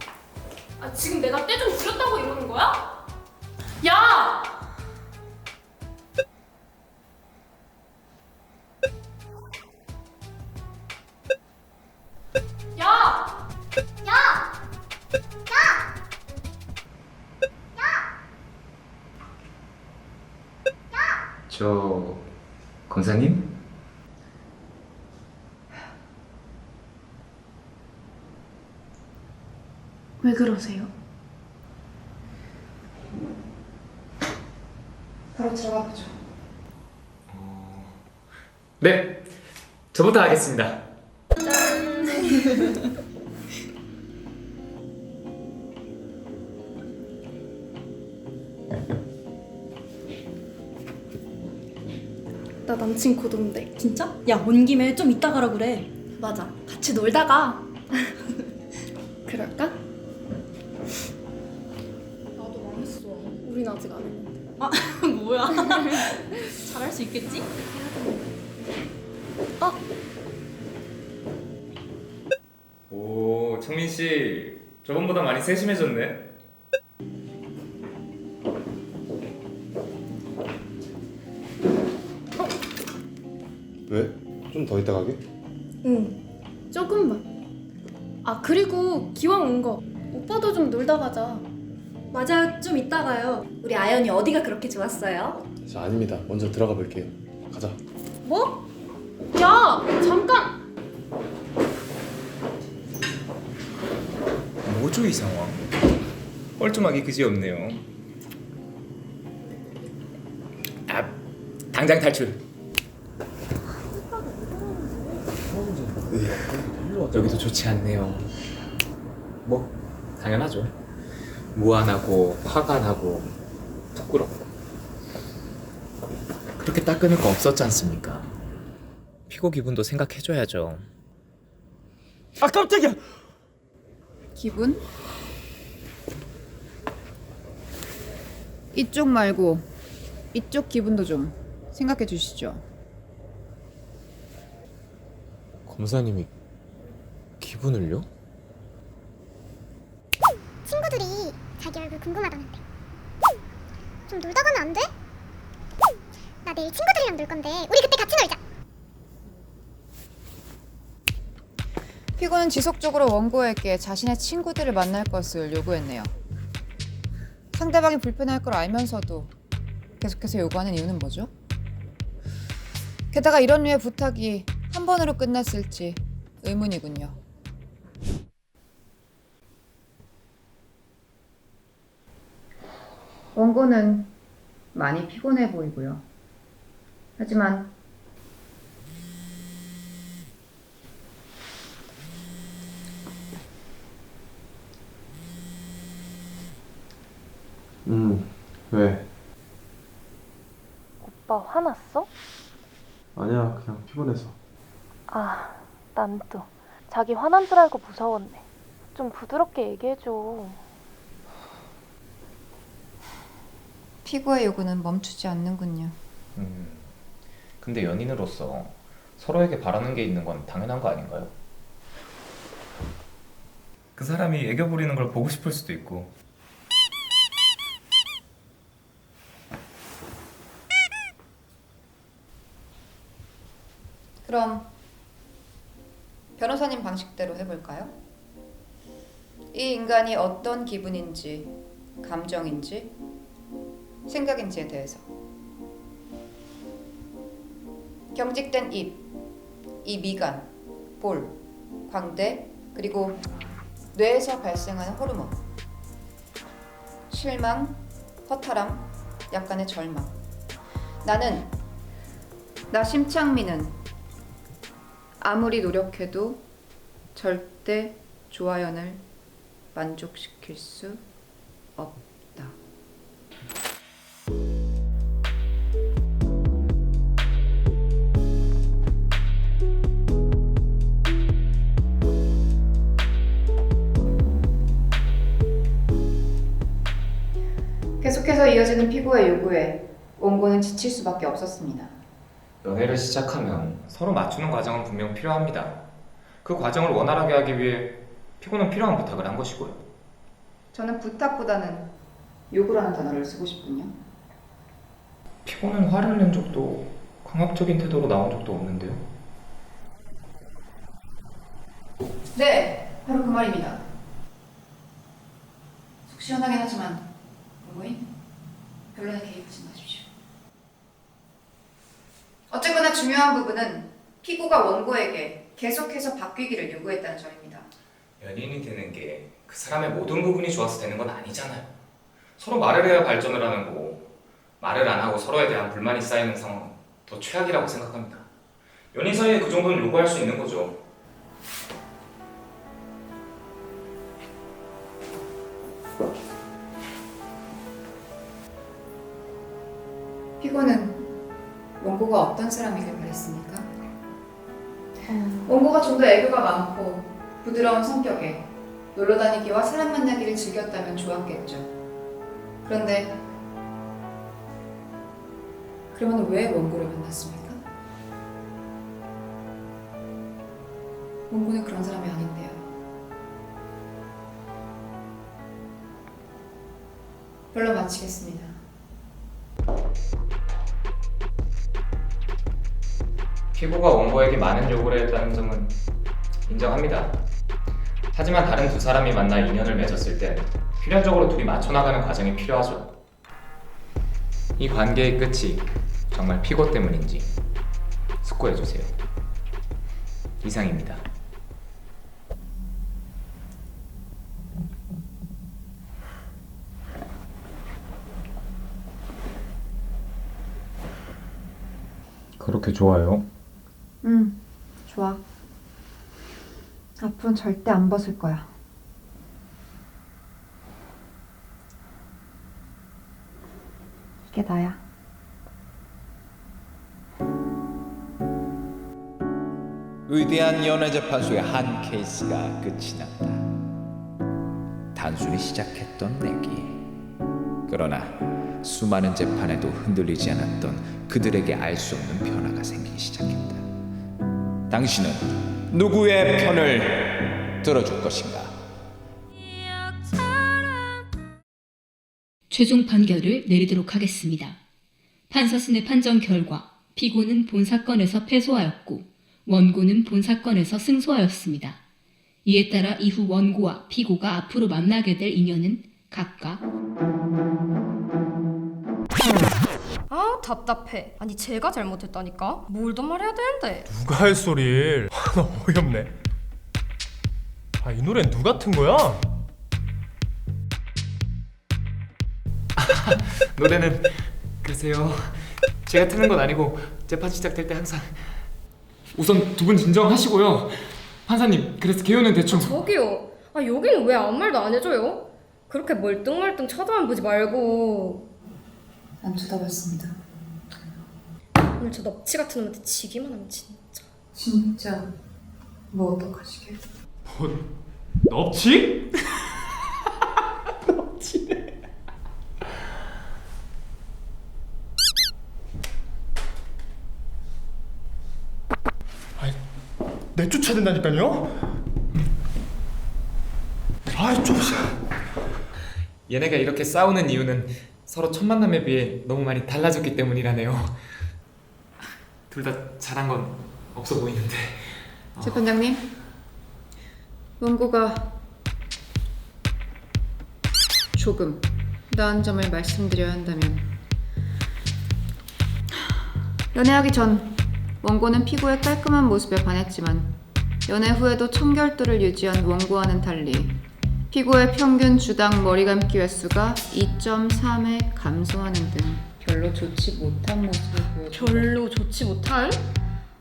아, 지금 내가 때 좀 부렸다고 이러는 거야? 야! 야! 저 검사님? 왜 그러세요? 바로 들어가 보죠. 네, 저부터 하겠습니다. 나 남친 곧 온대. 진짜? 야, 온 김에 좀 이따 가라 그래. 맞아. 같이 놀다가. 그럴까? 나도 망했어. 우린 아직 안 했는데. 아, 뭐야? 잘할 수 있겠지? 오, 청민 씨, 저번보다 많이 세심해졌네. 왜? 좀 더 이따 가게? 응. 조금만. 아, 그리고 기왕 온 거 오빠도 좀 놀다 가자. 맞아요, 좀 이따 가요. 우리 아연이 어디가 그렇게 좋았어요? 저 아닙니다. 먼저 들어가 볼게요. 가자. 뭐? 야, 잠깐. 뭐죠 이 상황? 뻘쭘하기 그지없네요. 아, 당장 탈출. 여기도 좋지 않네요. 뭐 당연하죠. 무안하고 화가 나고 부끄럽고 그렇게 딱 끊을 거 없었지 않습니까? 피고 기분도 생각해줘야죠. 아 깜짝이야. 기분? 이쪽 말고 이쪽 기분도 좀 생각해 주시죠. 검사님이 기분을요? 친구들이 자기 얼굴 궁금하다는데 좀 놀다 가면 안 돼? 나 내일 친구들이랑 놀 건데 우리 그때 같이 놀자. 피고는 지속적으로 원고에게 자신의 친구들을 만날 것을 요구했네요. 상대방이 불편할 걸 알면서도 계속해서 요구하는 이유는 뭐죠? 게다가 이런 류의 부탁이 한 번으로 끝났을지 의문이군요. 원고는 많이 피곤해 보이고요. 하지만 왜? 오빠 화났어? 아니야, 그냥 피곤해서. 아, 난 또 자기 화난 줄 알고 무서웠네. 좀 부드럽게 얘기해줘. 피고의 요구는 멈추지 않는군요. 근데 연인으로서 서로에게 바라는 게 있는 건 당연한 거 아닌가요? 그 사람이 애교 부리는 걸 보고 싶을 수도 있고. 그럼 변호사님 방식대로 해볼까요? 이 인간이 어떤 기분인지, 감정인지, 생각인지에 대해서 경직된 입, 이 미간, 볼, 광대, 그리고 뇌에서 발생하는 호르몬, 실망, 허탈함, 약간의 절망. 나 심창민은 아무리 노력해도 절대 조아연을 만족시킬 수 없다. 계속해서 이어지는 피고의 요구에 원고는 지칠 수밖에 없었습니다. 연애를 시작하면 서로 맞추는 과정은 분명 필요합니다. 그 과정을 원활하게 하기 위해 피고는 필요한 부탁을 한 것이고요. 저는 부탁보다는 요구라는 단어를 쓰고 싶군요. 피고는 화를 낸 적도 강압적인 태도로 나온 적도 없는데요. 네, 바로 그 말입니다. 속 시원하긴 하지만 원고인 변론에 개입하지 마십시오. 어쨌거나 중요한 부분은 피고가 원고에게 계속해서 바뀌기를 요구했다는 점입니다. 연인이 되는 게 그 사람의 모든 부분이 좋아서 되는 건 아니잖아요. 서로 말을 해야 발전을 하는 거고 말을 안 하고 서로에 대한 불만이 쌓이는 상황은 더 최악이라고 생각합니다. 연인 사이에 그 정도는 요구할 수 있는 거죠. 피고는 원고가 어떤 사람이길 바랬습니까? 원고가 좀 더 애교가 많고 부드러운 성격에 놀러 다니기와 사람 만나기를 즐겼다면 좋았겠죠. 그런데 그러면 왜 원고를 만났습니까? 원고는 그런 사람이 아닌데요. 별로 마치겠습니다. 피고가 원고에게 많은 요구를 했다는 점은 인정합니다. 하지만 다른 두 사람이 만나 인연을 맺었을 땐 필연적으로 둘이 맞춰나가는 과정이 필요하죠. 이 관계의 끝이 정말 피고 때문인지 숙고해주세요. 이상입니다. 그렇게 좋아요? 좋아. 앞으로는 절대 안 벗을 거야. 이게 나야. 위대한 연애재판소의 한 케이스가 끝이 났다. 단순히 시작했던 내기. 그러나 수많은 재판에도 흔들리지 않았던 그들에게 알 수 없는 변화가 생기기 시작했다. 당신은 누구의 편을 들어줄 것인가? 최종 판결을 내리도록 하겠습니다. 판사순의 판정 결과 피고는 본 사건에서 패소하였고 원고는 본 사건에서 승소하였습니다. 이에 따라 이후 원고와 피고가 앞으로 만나게 될 인연은 각각 아 답답해. 아니 제가 잘못했다니까. 뭘 더 말해야 되는데. 누가 할 소리를? 나 어이없네. 아, 이 노래는 누가 튼 거야? 노래는 글쎄요. 제가 트는 건 아니고 재판 시작될 때 항상 우선 두 분 진정하시고요. 판사님, 그래서 개요는 대충 저기요. 아 여기는 왜 아무 말도 안 해줘요? 그렇게 멀뚱멀뚱 쳐다만 보지 말고. 안 쳐다봤습니다. 오늘 저 넙치 같은 놈한테 지기만 하면 진짜. 진짜 뭐 어떡하시게? 뭐 넙치? 넙치네. 아이, 내쫓아야 된다니까요? 아이 좀. 얘네가 이렇게 싸우는 이유는 서로 첫 만남에 비해 너무 많이 달라졌기 때문이라네요. 둘 다 잘한 건 없어 보이는데. 재판장님, 원고가 조금 나은 점을 말씀드려야 한다면, 연애하기 전 원고는 피고의 깔끔한 모습에 반했지만 연애 후에도 청결도를 유지한 원고와는 달리 피고의 평균 주당 머리 감기 횟수가 2.3에 감소하는 등 별로 좋지 못한 모습을 보여줍니다. 별로 좋지 못한?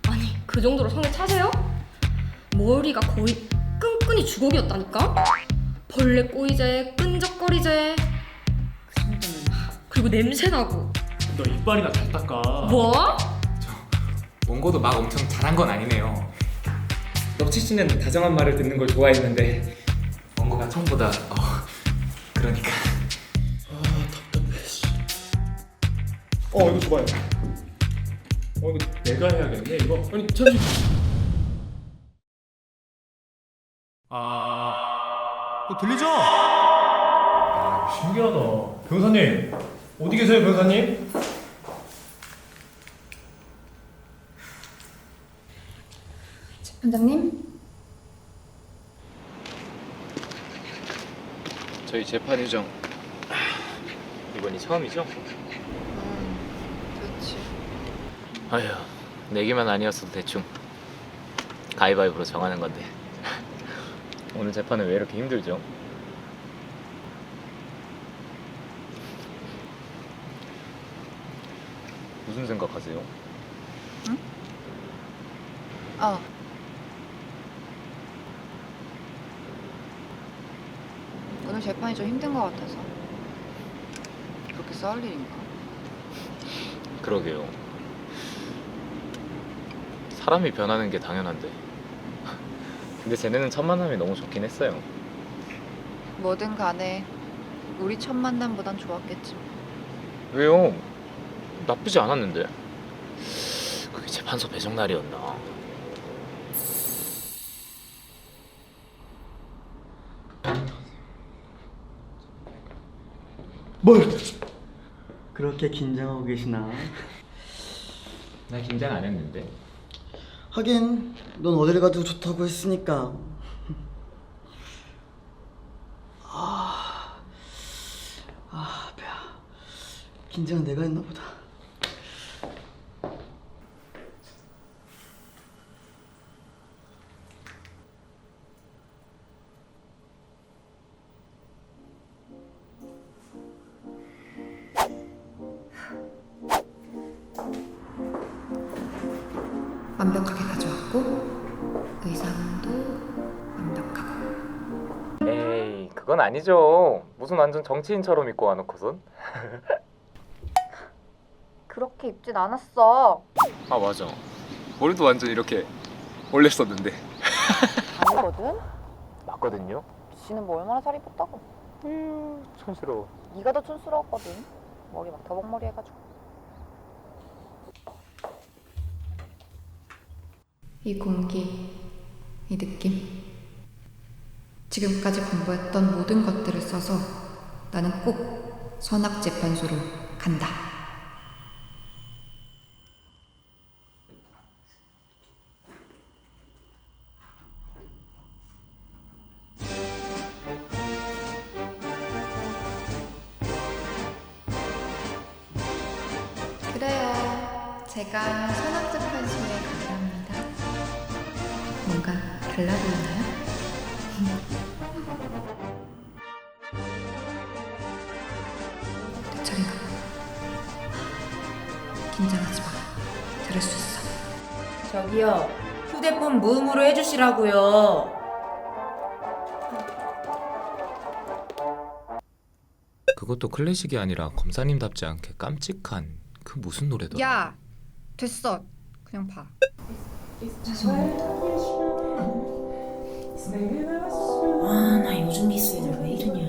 아니 그 정도로 성에 차세요? 머리가 거의 끈끈이 주걱이었다니까? 벌레 꼬이제, 끈적거리제. 그 정도는. 그리고 냄새나고. 너 이빨이나 잘 닦아. 뭐? 원고도 막 엄청 잘한 건 아니네요. 넙치 씨는 다정한 말을 듣는 걸 좋아했는데 원고가 처음보다 그러니까. 아 답답해. 이거 좋아요. 이거 내가 해야겠네 이거. 아니 잠시. 들리죠? 신기하다. 변호사님 어디 계세요, 변호사님? 재판장님? 저희 재판 일정 이번이 처음이죠? 그렇지. 아휴, 내기만 아니었어도 대충 가위바위보로 정하는 건데 오늘 재판은 왜 이렇게 힘들죠? 무슨 생각하세요? 오늘 재판이 좀 힘든 것 같아서. 그렇게 싸울 일인가? 그러게요. 사람이 변하는 게 당연한데 근데 쟤네는 첫 만남이 너무 좋긴 했어요. 뭐든 간에 우리 첫 만남보단 좋았겠지. 왜요? 나쁘지 않았는데 그게 재판소 배정 날이었나? 뭘 그렇게 긴장하고 계시나? 나 긴장 안 했는데. 하긴 넌 어딜 가도 좋다고 했으니까. 배야. 긴장은 내가 했나 보다. 완벽하게 가져왔고 의상도 완벽하고. 에이, 그건 아니죠. 무슨 완전 정치인처럼 입고 와놓고선. 그렇게 입진 않았어. 아 맞아. 머리도 완전 이렇게 올렸었는데. 아니거든? 맞거든요. 지는 뭐 얼마나 잘 입었다고. 촌스러워. 네가 더 촌스러웠거든. 머리 막 더벅머리 해가지고. 이 공기, 이 느낌. 지금까지 공부했던 모든 것들을 써서 나는 꼭 선악재판소로 간다. 그래요. 제가 선악재판소에 가려 합니다. 뭔가 달라 보이나요? 내 차례다. 긴장하지 마. 잘할 수 있어. 저기요, 휴대폰 무음으로 해주시라고요. 그것도 클래식이 아니라 검사님답지 않게 깜찍한 그 무슨 노래더라? 야, 됐어. 그냥 봐. 아, 나 요즘 미스 애들 왜 이러냐.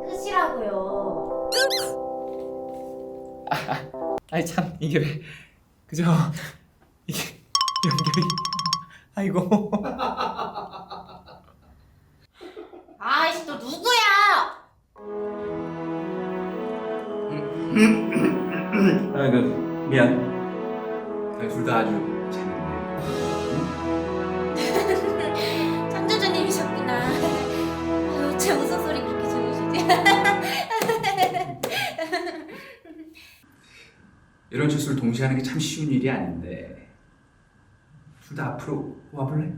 끄시라고요. 아니 참 이게 왜 그죠? 이게 연결이 아이고. 아이씨, 너 누구야? 미안. 둘 다 아주 재밌네. 창조주님이셨구나. 제 웃음소리 그렇게 좋으시지? 이런 실수를 동시에 하는 게 참 쉬운 일이 아닌데. 둘 다 앞으로 와볼래?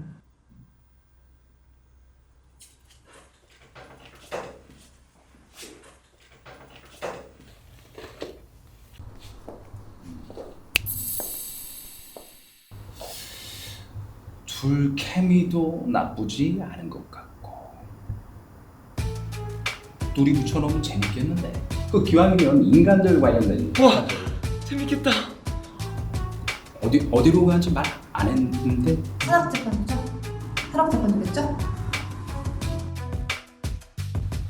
둘 케미도 나쁘지 않은 것 같고 둘이 붙여놓으면 재밌겠는데. 그 기왕이면 인간들 관련된. 와, 재밌겠다. 어디로 가는지 말 안 했는데. 선악재판소죠? 선악재판소겠죠?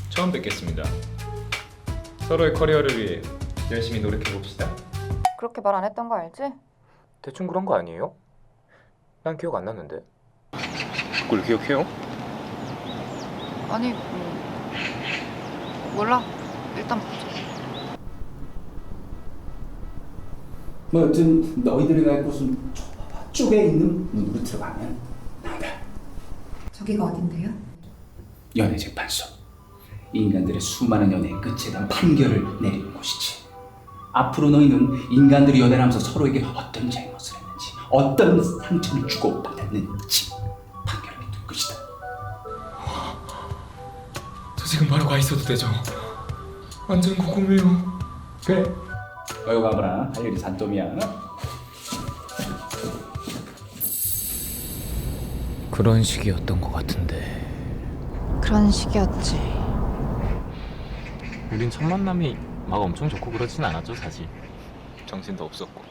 처음 뵙겠습니다. 서로의 커리어를 위해 열심히 노력해 봅시다. 그렇게 말 안 했던 거 알지? 대충 그런 거 아니에요? 난 기억 안 나는데. 그걸 기억해요? 아니 몰라. 일단 보자. 뭐 여튼 너희들이 갈 곳은 쪽에 있는 문으로 들어가면 나온다. 저기가 어딘데요? 연애재판소. 인간들의 수많은 연애의 끝에 대한 판결을 내리는 곳이지. 앞으로 너희는 인간들이 연애를 하면서 서로에게 어떤 잘못을 했는지, 어떤 상처를 주고받았는지 판결을 내릴 것이다. 저 지금 바로 가 있어도 되죠? 완전 궁금해요. 그래. 너희 가봐라. 할 일이 산더미야. 그런 식이었던 것 같은데. 그런 식이었지. 우린 첫 만남이 막 엄청 좋고 그러진 않았죠, 사실. 정신도 없었고.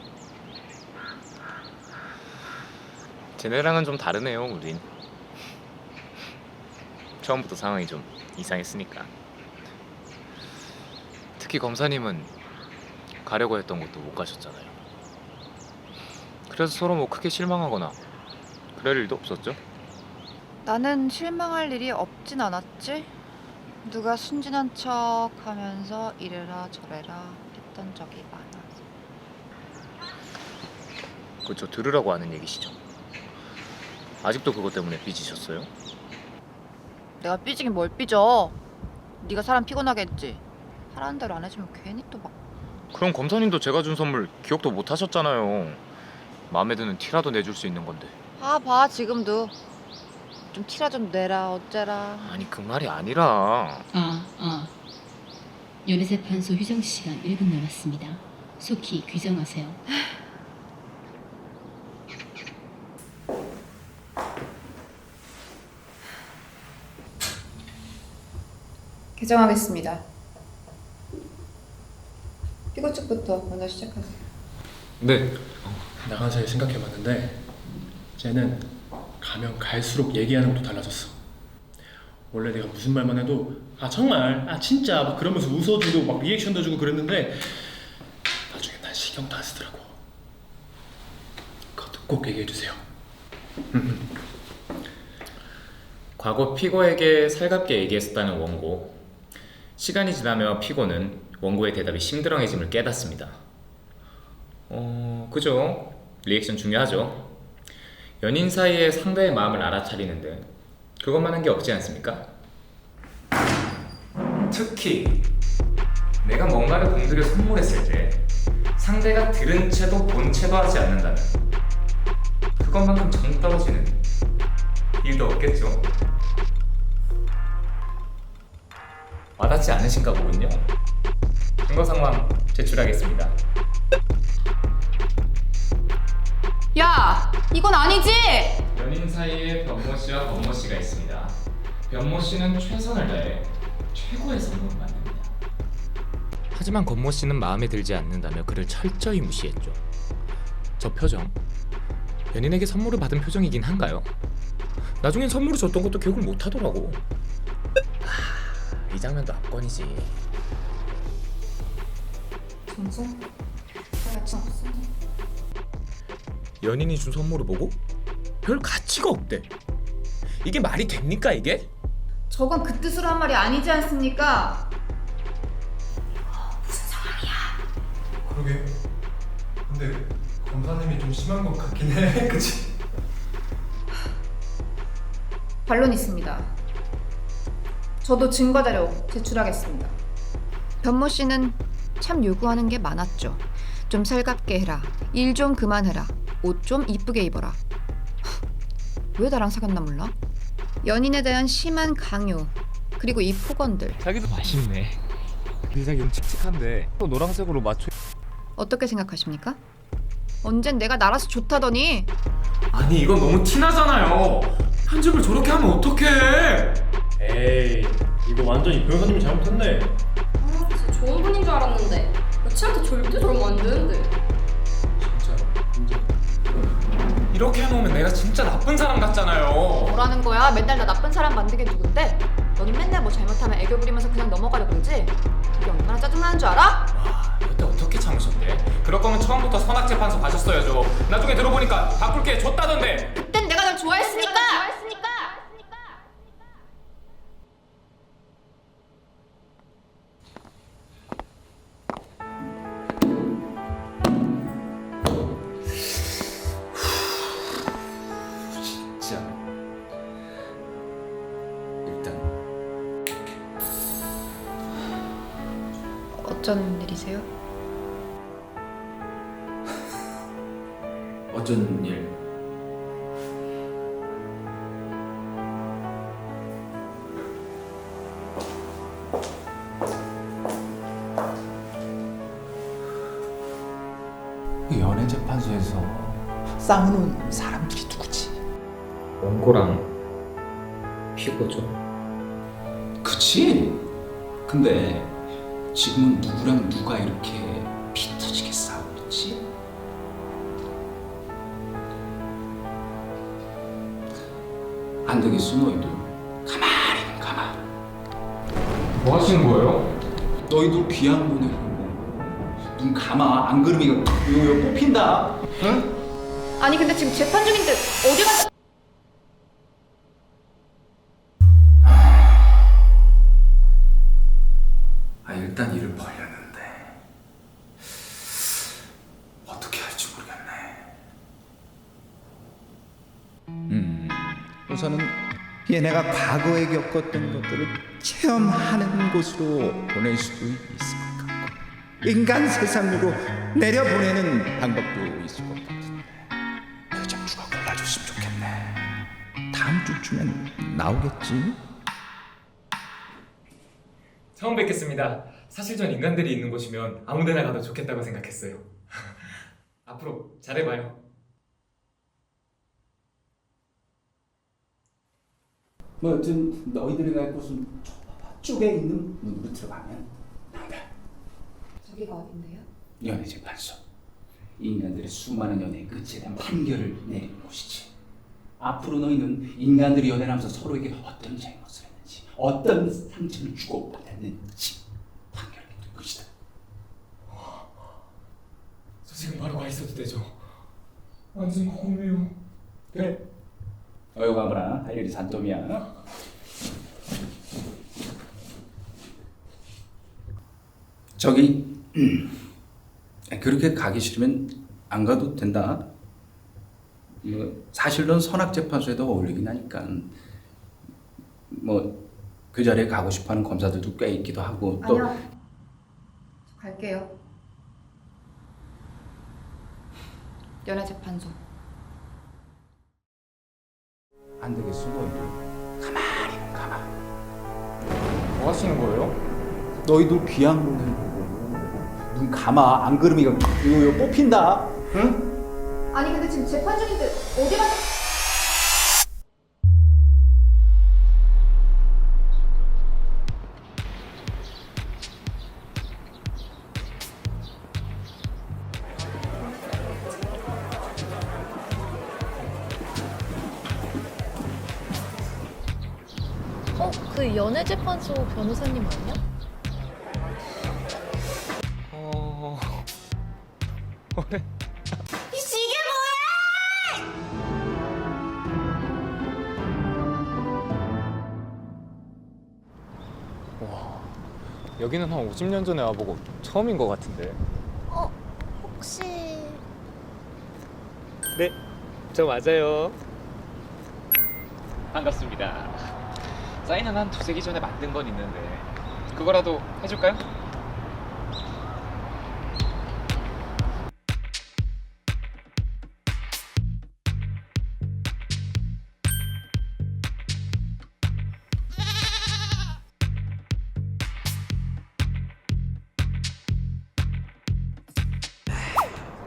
쟤네랑은 좀 다르네요, 우린. 처음부터 상황이 좀 이상했으니까. 특히 검사님은 가려고 했던 것도 못 가셨잖아요. 그래서 서로 뭐 크게 실망하거나 그럴 일도 없었죠? 나는 실망할 일이 없진 않았지. 누가 순진한 척 하면서 이래라 저래라 했던 적이 많아서. 그저 들으라고 하는 얘기시죠? 아직도 그것 때문에 삐지셨어요? 내가 삐지긴 뭘 삐져. 네가 사람 피곤하게 했지. 하라는 대로 안 해주면 괜히 또 막. 그럼 검사님도 제가 준 선물 기억도 못 하셨잖아요. 마음에 드는 티라도 내줄 수 있는 건데. 봐 지금도 좀 티라 좀 내라 어째라. 아니 그 말이 아니라. 연애재판소 휴정 시간 1분 남았습니다. 속히 규정하세요. 개정하겠습니다. 피고 측부터 먼저 시작하세요. 네. 나간 사이에 생각해봤는데 쟤는 가면 갈수록 얘기하는 것도 달라졌어. 원래 내가 무슨 말만 해도 아 정말 아 진짜 막 그러면서 웃어주고 막 리액션도 주고 그랬는데 나중에 난 신경도 안 쓰더라고. 그것도 꼭 얘기해주세요. 과거 피고에게 살갑게 얘기했었다는 원고. 시간이 지나며 피고는 원고의 대답이 심드렁해짐을 깨닫습니다. 그죠? 리액션 중요하죠. 연인 사이에 상대의 마음을 알아차리는데 그것만 한 게 없지 않습니까? 특히 내가 뭔가를 공들여 선물했을 때 상대가 들은 채도 본 채도 하지 않는다면 그것만큼 정 떨어지는 일도 없겠죠. 와닿지 않으신가 보군요. 증거 상황 제출하겠습니다. 야 이건 아니지. 연인 사이에 변모 씨와 권모 씨가 있습니다. 변모 씨는 최선을 다해 최고의 선물을 만듭니다. 하지만 권모 씨는 마음에 들지 않는다며 그를 철저히 무시했죠. 저 표정, 연인에게 선물을 받은 표정이긴 한가요? 나중엔 선물을 줬던 것도 기억을 못 하더라고. 이 장면도 압권이지. 정수? 내가 진 없어. 연인이 준 선물을 보고 별 가치가 없대. 이게 말이 됩니까 이게? 저건 그 뜻으로 한 말이 아니지 않습니까? 무슨 상황이야? 그러게. 근데 검사님이 좀 심한 것 같긴 해. 그치? 반론 있습니다. 저도 증거 자료 제출하겠습니다. 변모 씨는 참 요구하는 게 많았죠. 좀 살갑게 해라. 일 좀 그만해라. 옷 좀 이쁘게 입어라. 왜 나랑 사귀었나 몰라? 연인에 대한 심한 강요 그리고 이 폭언들. 자기도 맛있네. 네 자기 좀 칙칙한데 또 노란색으로 맞춰. 어떻게 생각하십니까? 언젠 내가 날아서 좋다더니. 아니 이건 너무 티나잖아요. 편집을 저렇게 하면 어떡해. 에이 이거 완전히 변호사님이 잘못했네. 진짜 좋은 분인 줄 알았는데 여친한테 절대 저러면 안 되는데. 진짜. 이렇게 해놓으면 내가 진짜 나쁜 사람 같잖아요. 뭐라는 거야? 맨날 나 나쁜 사람 만들게 누군데? 너는 맨날 뭐 잘못하면 애교 부리면서 그냥 넘어가려 그러지? 이게 얼마나 짜증나는 줄 알아? 여태 어떻게 참으셨대? 그럴 거면 처음부터 선악재판소 가셨어야죠. 나중에 들어보니까 바꿀 게 줬다던데. 그땐 내가 널 좋아했으니까! 진짜 일단 어쩐 일이세요? 어쩐 일? 연애재판소에서 싸우는 사람들이 누구지? 원고랑 피고죠. 그치? 근데 지금은 누구랑 누가 이렇게 피 터지게 싸우고 있지? 안 되겠어 너희들. 가만히는 가만. 뭐 하시는 거예요? 너희들 귀한 보내고 눈 감아. 안 그러면 이거 뽑힌다. 응? 아니 근데 지금 재판 중인데 어디 가서 일단 일을 벌렸는데 어떻게 할지 모르겠네. 우선은 얘네가 과거에 겪었던 것들을 체험하는 곳으로 보낼 수도 있을 것 같고 인간 세상으로 내려보내는 방법도 있을 것 같은데 그 장주가 골라줬으면 좋겠네. 다음 주쯤엔 나오겠지? 처음 뵙겠습니다. 사실 전 인간들이 있는 곳이면 아무데나 가도 좋겠다고 생각했어요. 앞으로 잘해봐요. 뭐 여튼 너희들이 갈 곳은 저쪽에 있는 문으로 들어가면 나온다. 저기가 어딘데요? 연애재판소. 인간들의 수많은 연애의 끝에 대한 판결을 내리는 곳이지. 앞으로 너희는 인간들이 연애를 하면서 서로에게 어떤 잘못을 했는지, 어떤 상처를 주고받았는지 판결을 내릴 것이다. 저 지금 바로 가 있어도 되죠? 완전 고민해요. 그래. 어여 가보라. 할 일이 산더미야. 저기 그렇게 가기 싫으면 안 가도 된다. 뭐 사실 넌 선악재판소에도 어울리긴 하니까 뭐 그 자리에 가고 싶어하는 검사들도 꽤 있기도 하고 또 아니요. 저 갈게요. 연애재판소. 안 되겠어 너희들. 가만히 가만. 뭐 하시는 거예요? 너희들 귀한 눈을 보고 눈 감아. 안 그러면 이거 뽑힌다. 응? 아니 근데 지금 재판 중인데 어디 가서 그 연애재판소 변호사님 아니야? 그래. 이게 와, 여기는 한 50년 전에 와보고 처음인 것 같은데. 뭐야? 혹시 네, 저 맞아요. 반갑습니다. 사인은 한 두세 기 전에 만든 건 있는데 그거라도 해줄까요?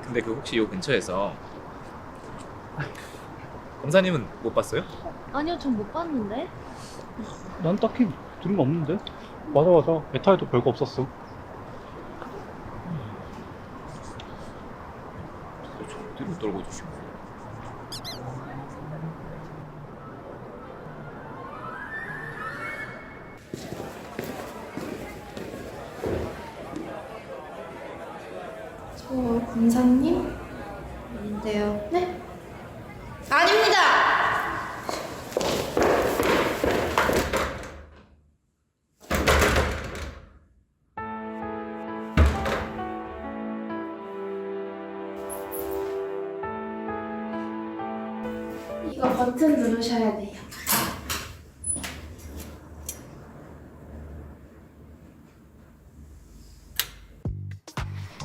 근데 그 혹시 요 근처에서 검사님은 못 봤어요? 아니요, 전 못 봤는데. 난 딱히 들은 거 없는데. 맞아. 에타에도 별거 없었어. 뒤로 떨고 주시고. 검사님? 아닌데요. 네? 아닙니다! 이거 버튼 누르셔야 돼요.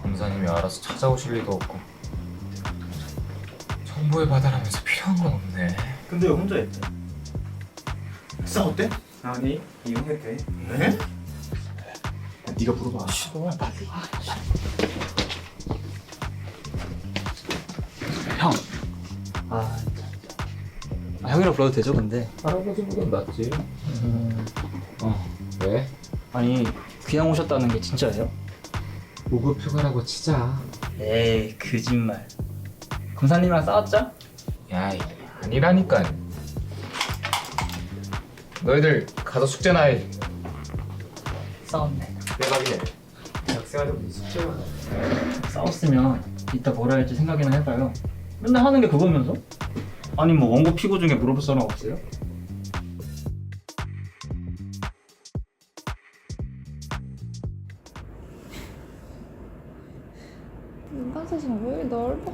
검사님이 알아서 찾아오실 리도 없고 정보를 받아라면서 필요한 건 없네. 근데 왜 혼자 했대? 싸웠대? 아니 이혼했대. 네? 네가 물어봐. 싫어 빨리. 형. 형이라 불러도 되죠, 근데? 할아버지보단 낫지. 왜? 아니, 그냥 오셨다는 게 진짜예요? 무급 휴가라고 치자. 에이, 거짓말. 검사님이랑 싸웠죠? 야, 아니라니까. 너희들 가서 숙제나 해. 싸웠네. 대박이네. 대학생활도 숙제만 해. 싸웠으면 이따 뭐라 할지 생각이나 해봐요. 맨날 하는 게 그거면서? 아니 뭐 원고 피고 중에 물어볼 사람 없어요? 인간 세상 왜 이리 넓어?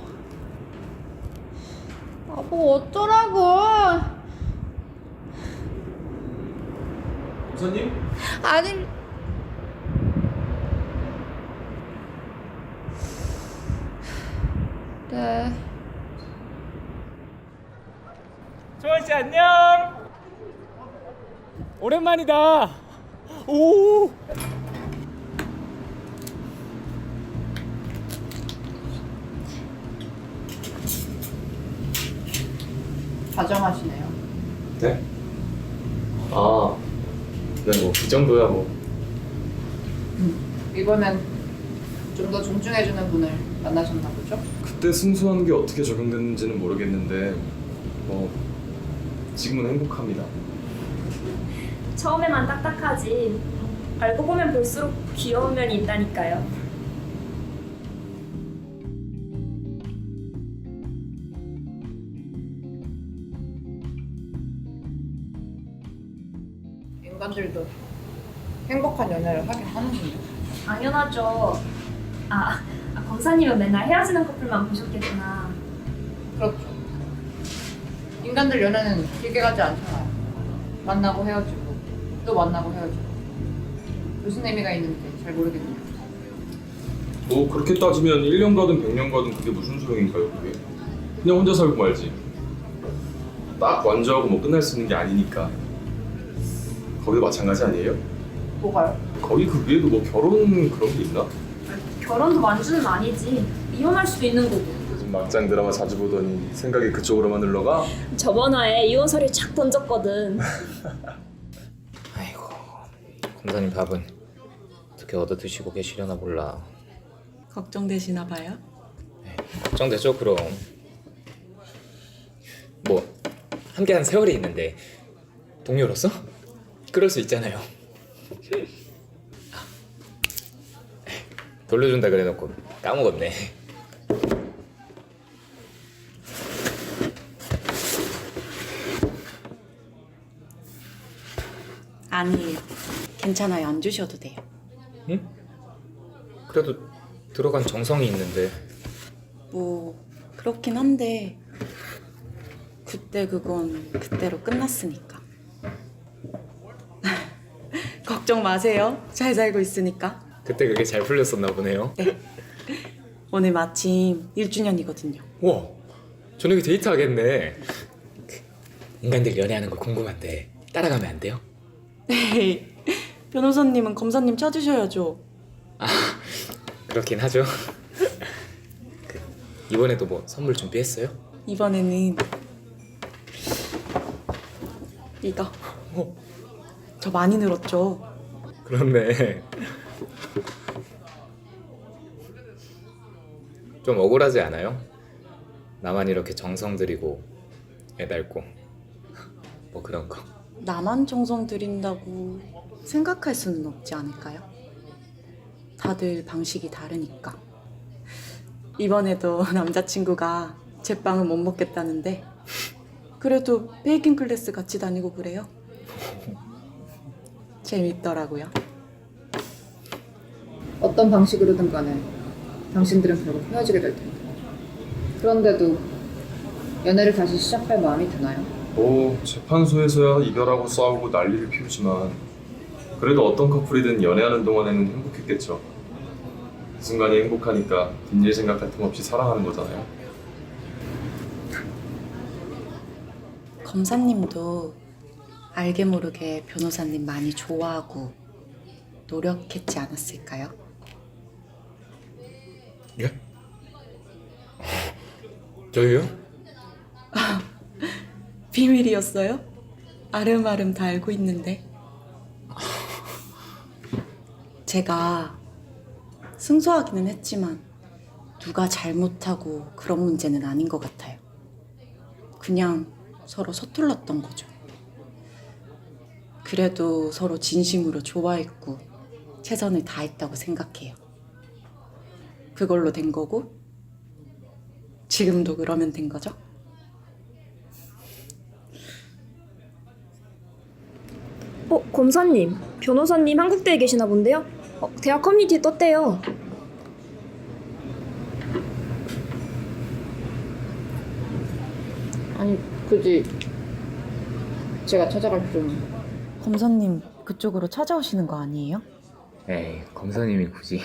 나보고 어쩌라고? 검사님? 아니. 네. 조원 씨 안녕. 오랜만이다. 오. 다정하시네요. 네? 아, 네, 뭐 그 정도야 뭐. 이번엔 좀 더 존중해주는 분을 만나셨나 보죠? 그때 순수한 게 어떻게 적용됐는지는 모르겠는데 뭐 지금은 행복합니다. 처음에만 딱딱하지 알고 보면 볼수록 귀여운 면이 있다니까요. 인간들도 행복한 연애를 하긴 하는군요. 당연하죠. 검사님은 맨날 헤어지는 커플만 보셨겠구나. 그렇죠. 인간들 연애는 길게 가지 않잖아요. 만나고 헤어지고 또 만나고 헤어지고 무슨 의미가 있는지 잘 모르겠네요. 뭐 그렇게 따지면 1년 가든 100년 가든 그게 무슨 소용인가요 그게? 그냥 혼자 살고 말지. 딱 완주하고 뭐 끝날 수 있는 게 아니니까. 거기도 마찬가지 아니에요? 뭐가요? 거기 그 위에도 뭐 결혼 그런 게 있나? 결혼도 완주는 아니지. 이혼할 수도 있는 거고. 요즘 막장 드라마 자주 보더니 생각이 그쪽으로만 흘러가? 저번 화에 이혼 서류 착 던졌거든. 아이고, 검사님 밥은 어떻게 얻어 드시고 계시려나 몰라. 걱정되시나 봐요? 걱정되죠, 그럼. 뭐 함께한 세월이 있는데 동료로서? 그럴 수 있잖아요. 돌려준다 그래놓고 까먹었네. 아니에요. 괜찮아요. 안 주셔도 돼요. 응? 그래도 들어간 정성이 있는데. 뭐 그렇긴 한데 그때 그건 그때로 끝났으니까. 걱정 마세요. 잘 살고 있으니까. 그때 그게 잘 풀렸었나 보네요. 네. 오늘 마침 1주년이거든요. 와, 저녁에 데이트하겠네. 인간들 연애하는 거 궁금한데 따라가면 안 돼요? 네. 변호사님은 검사님 찾으셔야죠. 그렇긴 하죠. 이번에도 뭐 선물 준비했어요? 이번에는 이거. 저 많이 늘었죠? 그렇네. 좀 억울하지 않아요? 나만 이렇게 정성 들이고 애달고 뭐 그런 거. 나만 정성 들인다고 생각할 수는 없지 않을까요? 다들 방식이 다르니까. 이번에도 남자친구가 제 빵을 못 먹겠다는데 그래도 베이킹 클래스 같이 다니고 그래요. 재밌더라고요. 어떤 방식으로든 간에 당신들은 결국 헤어지게 될 텐데. 그런데도 연애를 다시 시작할 마음이 드나요? 재판소에서야 이별하고 싸우고 난리를 피우지만 그래도 어떤 커플이든 연애하는 동안에는 행복했겠죠. 그 순간이 행복하니까 뒷일 생각 같은 거 없이 사랑하는 거잖아요. 검사님도 알게 모르게 변호사님 많이 좋아하고 노력했지 않았을까요? 예? 저희요? 비밀이었어요? 아름아름 다 알고 있는데. 제가 승소하기는 했지만 누가 잘못하고 그런 문제는 아닌 것 같아요. 그냥 서로 서툴렀던 거죠. 그래도 서로 진심으로 좋아했고 최선을 다했다고 생각해요. 그걸로 된 거고 지금도 그러면 된 거죠? 검사님, 변호사님 한국대에 계시나 본데요? 대학 커뮤니티에 떴대요. 아니, 굳이 제가 찾아갈 필요는. 검사님 그쪽으로 찾아오시는 거 아니에요? 에이, 검사님이 굳이.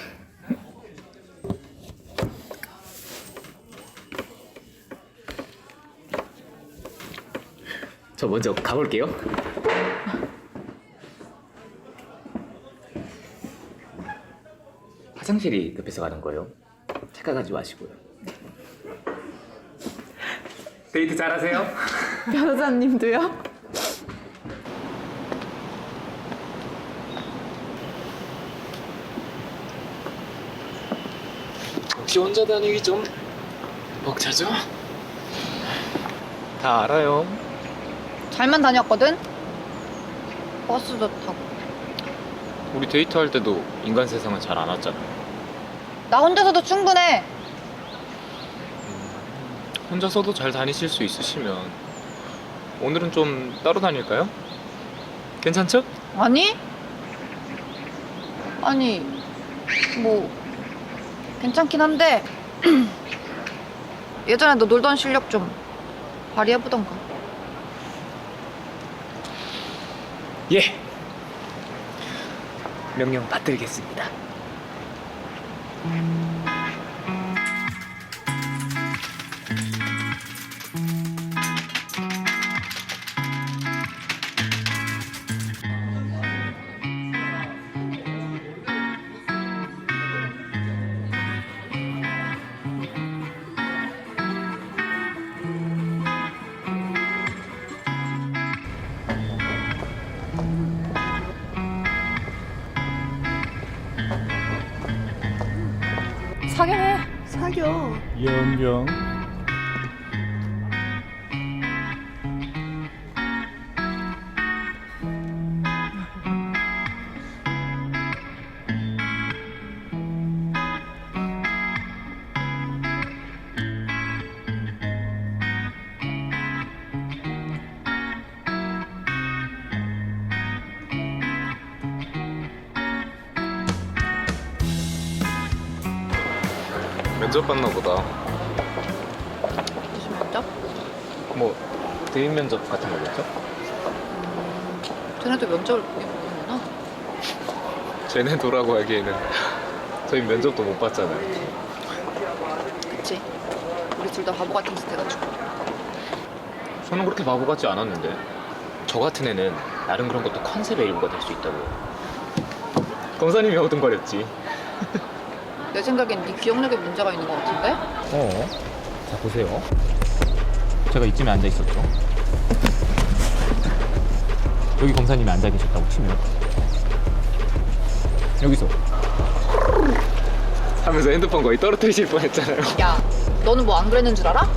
저 먼저 가볼게요. 화장실이 급해서 가는 거예요. 착각하지 마시고요. 데이트 잘하세요? 변호사님도요? 혹시 혼자 다니기 좀 벅차죠? 다 알아요. 잘만 다녔거든? 버스도 타고. 우리 데이트할 때도 인간 세상은 잘 안 왔잖아. 나 혼자서도 충분해. 혼자서도 잘 다니실 수 있으시면 오늘은 좀 따로 다닐까요? 괜찮죠? 아니, 뭐 괜찮긴 한데 예전에 너 놀던 실력 좀 발휘해보던가. 예. 명령 받들겠습니다. 사귀어. 사겨. 연병. 면접 봤나 보다. 무슨 면접? 뭐 대인 면접 같은 거겠죠? 쟤네도 면접을 보긴 보는구나. 쟤네도라고 하기에는 저희 면접도 못 봤잖아요. 그치. 우리 둘 다 바보 같은 짓 해가지고. 저는 그렇게 바보 같지 않았는데. 저 같은 애는 나름 그런 것도 컨셉의 일부가 될 수 있다고요. 검사님이 허둥거렸지. 내 생각엔 네 기억력에 문제가 있는 것 같은데? 자 보세요. 제가 이쯤에 앉아 있었죠. 여기 검사님이 앉아 계셨다고 치면 여기서 하면서 핸드폰 거의 떨어뜨리실 뻔했잖아요. 야, 너는 뭐 안 그랬는 줄 알아?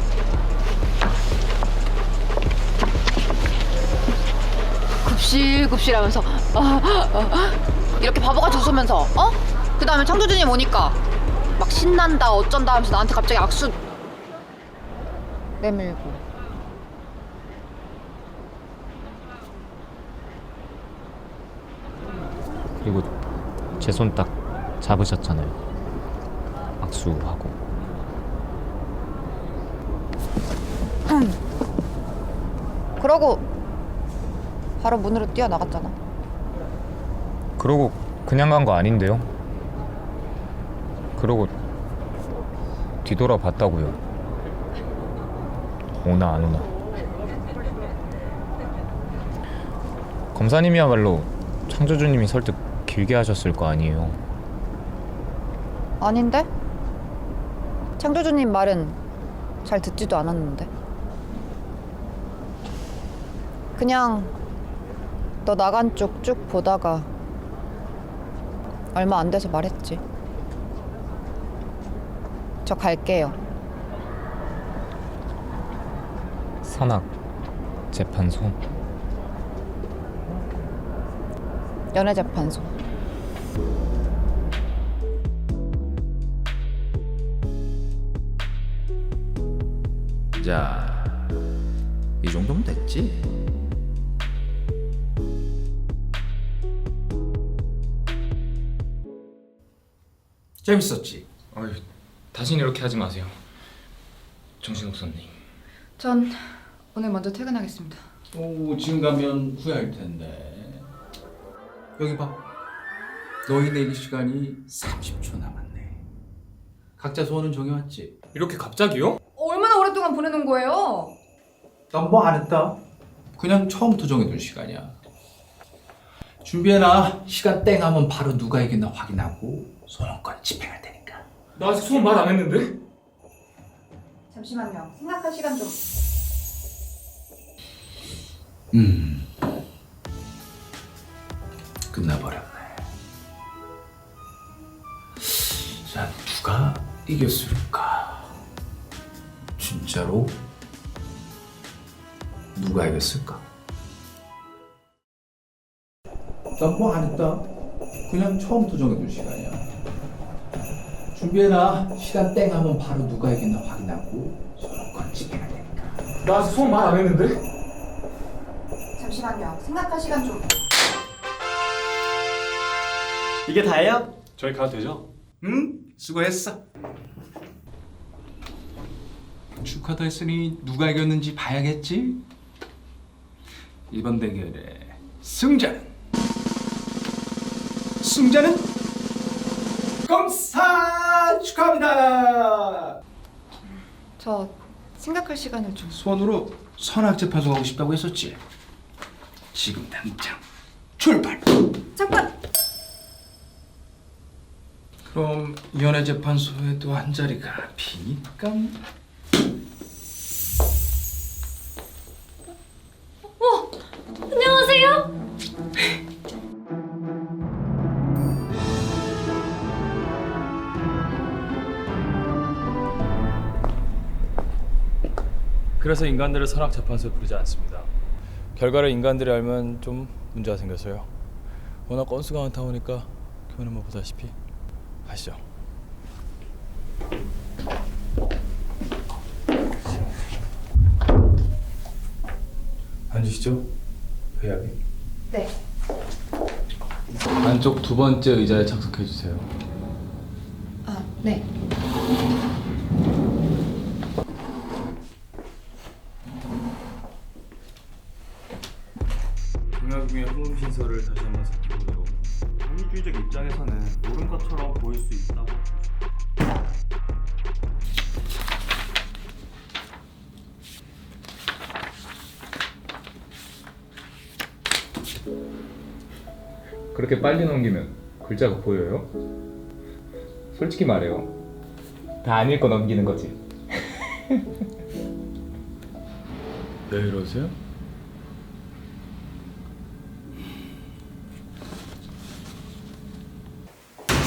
굽실굽실하면서 이렇게 바보같이 웃으면서 그 다음에 창조진이 오니까 막 신난다 어쩐다 하면서 나한테 갑자기 악수 내밀고. 그리고 제 손 딱 잡으셨잖아요. 악수하고. 그러고 바로 문으로 뛰어나갔잖아. 그러고 그냥 간 거 아닌데요? 그러고 뒤돌아봤다고요. 오나 안 오나. 검사님이야말로 창조주님이 설득 길게 하셨을 거 아니에요. 아닌데? 창조주님 말은 잘 듣지도 않았는데. 그냥 너 나간 쪽 쭉 보다가 얼마 안 돼서 말했지. 저 갈게요. 선악 재판소. 연애재판소. 자, 이 정도면 됐지? 재밌었지? 어휴, 다시는 이렇게 하지 마세요. 정신없었네. 전 오늘 먼저 퇴근하겠습니다. 오, 지금 가면 후회할 텐데. 여기 봐. 너희 내기 시간이 30초 남았네. 각자 소원은 정해왔지? 이렇게 갑자기요? 얼마나 오랫동안 보내는 거예요? 난 뭐 안 했다. 그냥 처음부터 정해둔 시간이야. 준비해놔. 시간 땡 하면 바로 누가 이겼나 확인하고 소원권 집행할 테니까. 나 아직 소원 말 안 했는데? 잠시만요. 생각할 시간 좀. 끝나버렸네. 자, 누가 이겼을까? 진짜로? 누가 이겼을까? 난 뭐 안 했다. 그냥 처음부터 정해둔 시간이야. 준비해놔. 시간 땡 하면 바로 누가 이겼나 확인하고 소원권 집행할 테니까. 나 아직 소원 말 안 했는데? 잠시만요. 생각할 시간 좀. 이게 다예요? 저희 가도 되죠? 응? 수고했어. 축하도 했으니 누가 이겼는지 봐야겠지? 이번 대결의 승자는 검사 축하합니다. 저 생각할 시간을 좀. 소원으로 선악재판소 가고 싶다고 했었지? 지금 당장 출발. 잠깐. 그럼 연애재판소에도 한 자리가 비니까. 안녕하세요. 그래서 인간들을 선악재판소에 부르지 않습니다. 결과를 인간들이 알면 좀 문제가 생겨서요. 워낙 건수가 많다 보니까 교훈은 뭐 보다시피. 가시죠. 앉으시죠. 회의하게. 네. 안쪽 두 번째 의자에 착석해 주세요. 아, 네. 동양궁의 항문 신설을 다시 한번 살펴보도록. 합리주의적 입장에서는 옳은 것처럼 보일 수 있다고. 그렇게 빨리 넘기면 글자가 보여요? 솔직히 말해요. 다 안 읽고 넘기는 거지. 왜 이러세요?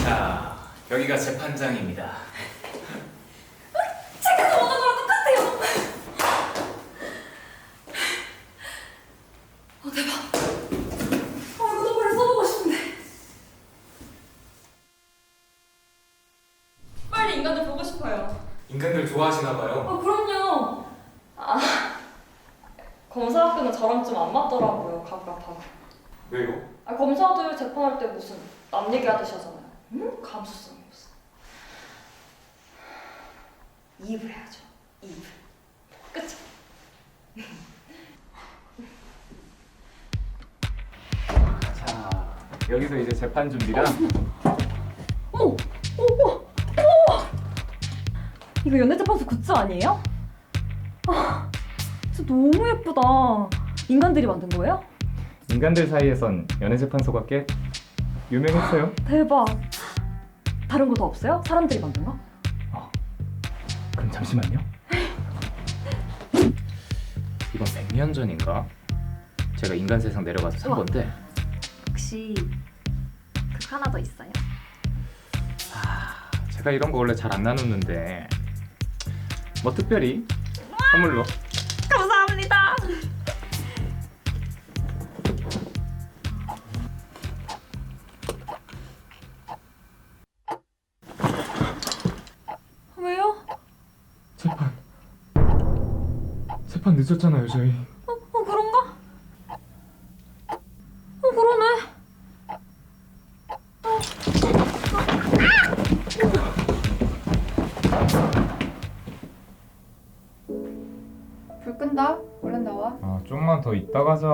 자, 여기가 재판장입니다. 제가 저번에 거랑 똑같아요. 대박. 이거 빨리 써보고 싶은데. 빨리. 좋아하시나 봐요. 그럼요. 검사학교는 저랑 좀 안 맞더라고요, 각각하고. 왜요? 검사들 재판할 때 무슨 남 얘기하듯이 하잖아요. 감수성이 없어. 이입을 해야죠. 이입을. 그쵸? 자, 여기서 이제 재판 준비가. 이거 연애재판소 굿즈 아니에요? 진짜 너무 예쁘다. 인간들이 만든 거예요? 인간들 사이에선 연애재판소가 꽤 유명했어요. 대박. 다른 거 더 없어요? 사람들이 만든 거? 그럼 잠시만요. 이건 100년 전인가? 제가 인간 세상 내려가서 산 우와. 건데. 혹시 그거 하나 더 있어요? 제가 이런 거 원래 잘 안 나누는데 뭐 특별히 선물로. 감사합니다. 왜요? 재판 늦었잖아요, 저희. 그런가? 그러네. 불 끈다. 얼른 나와. 좀만 더 이따 가자.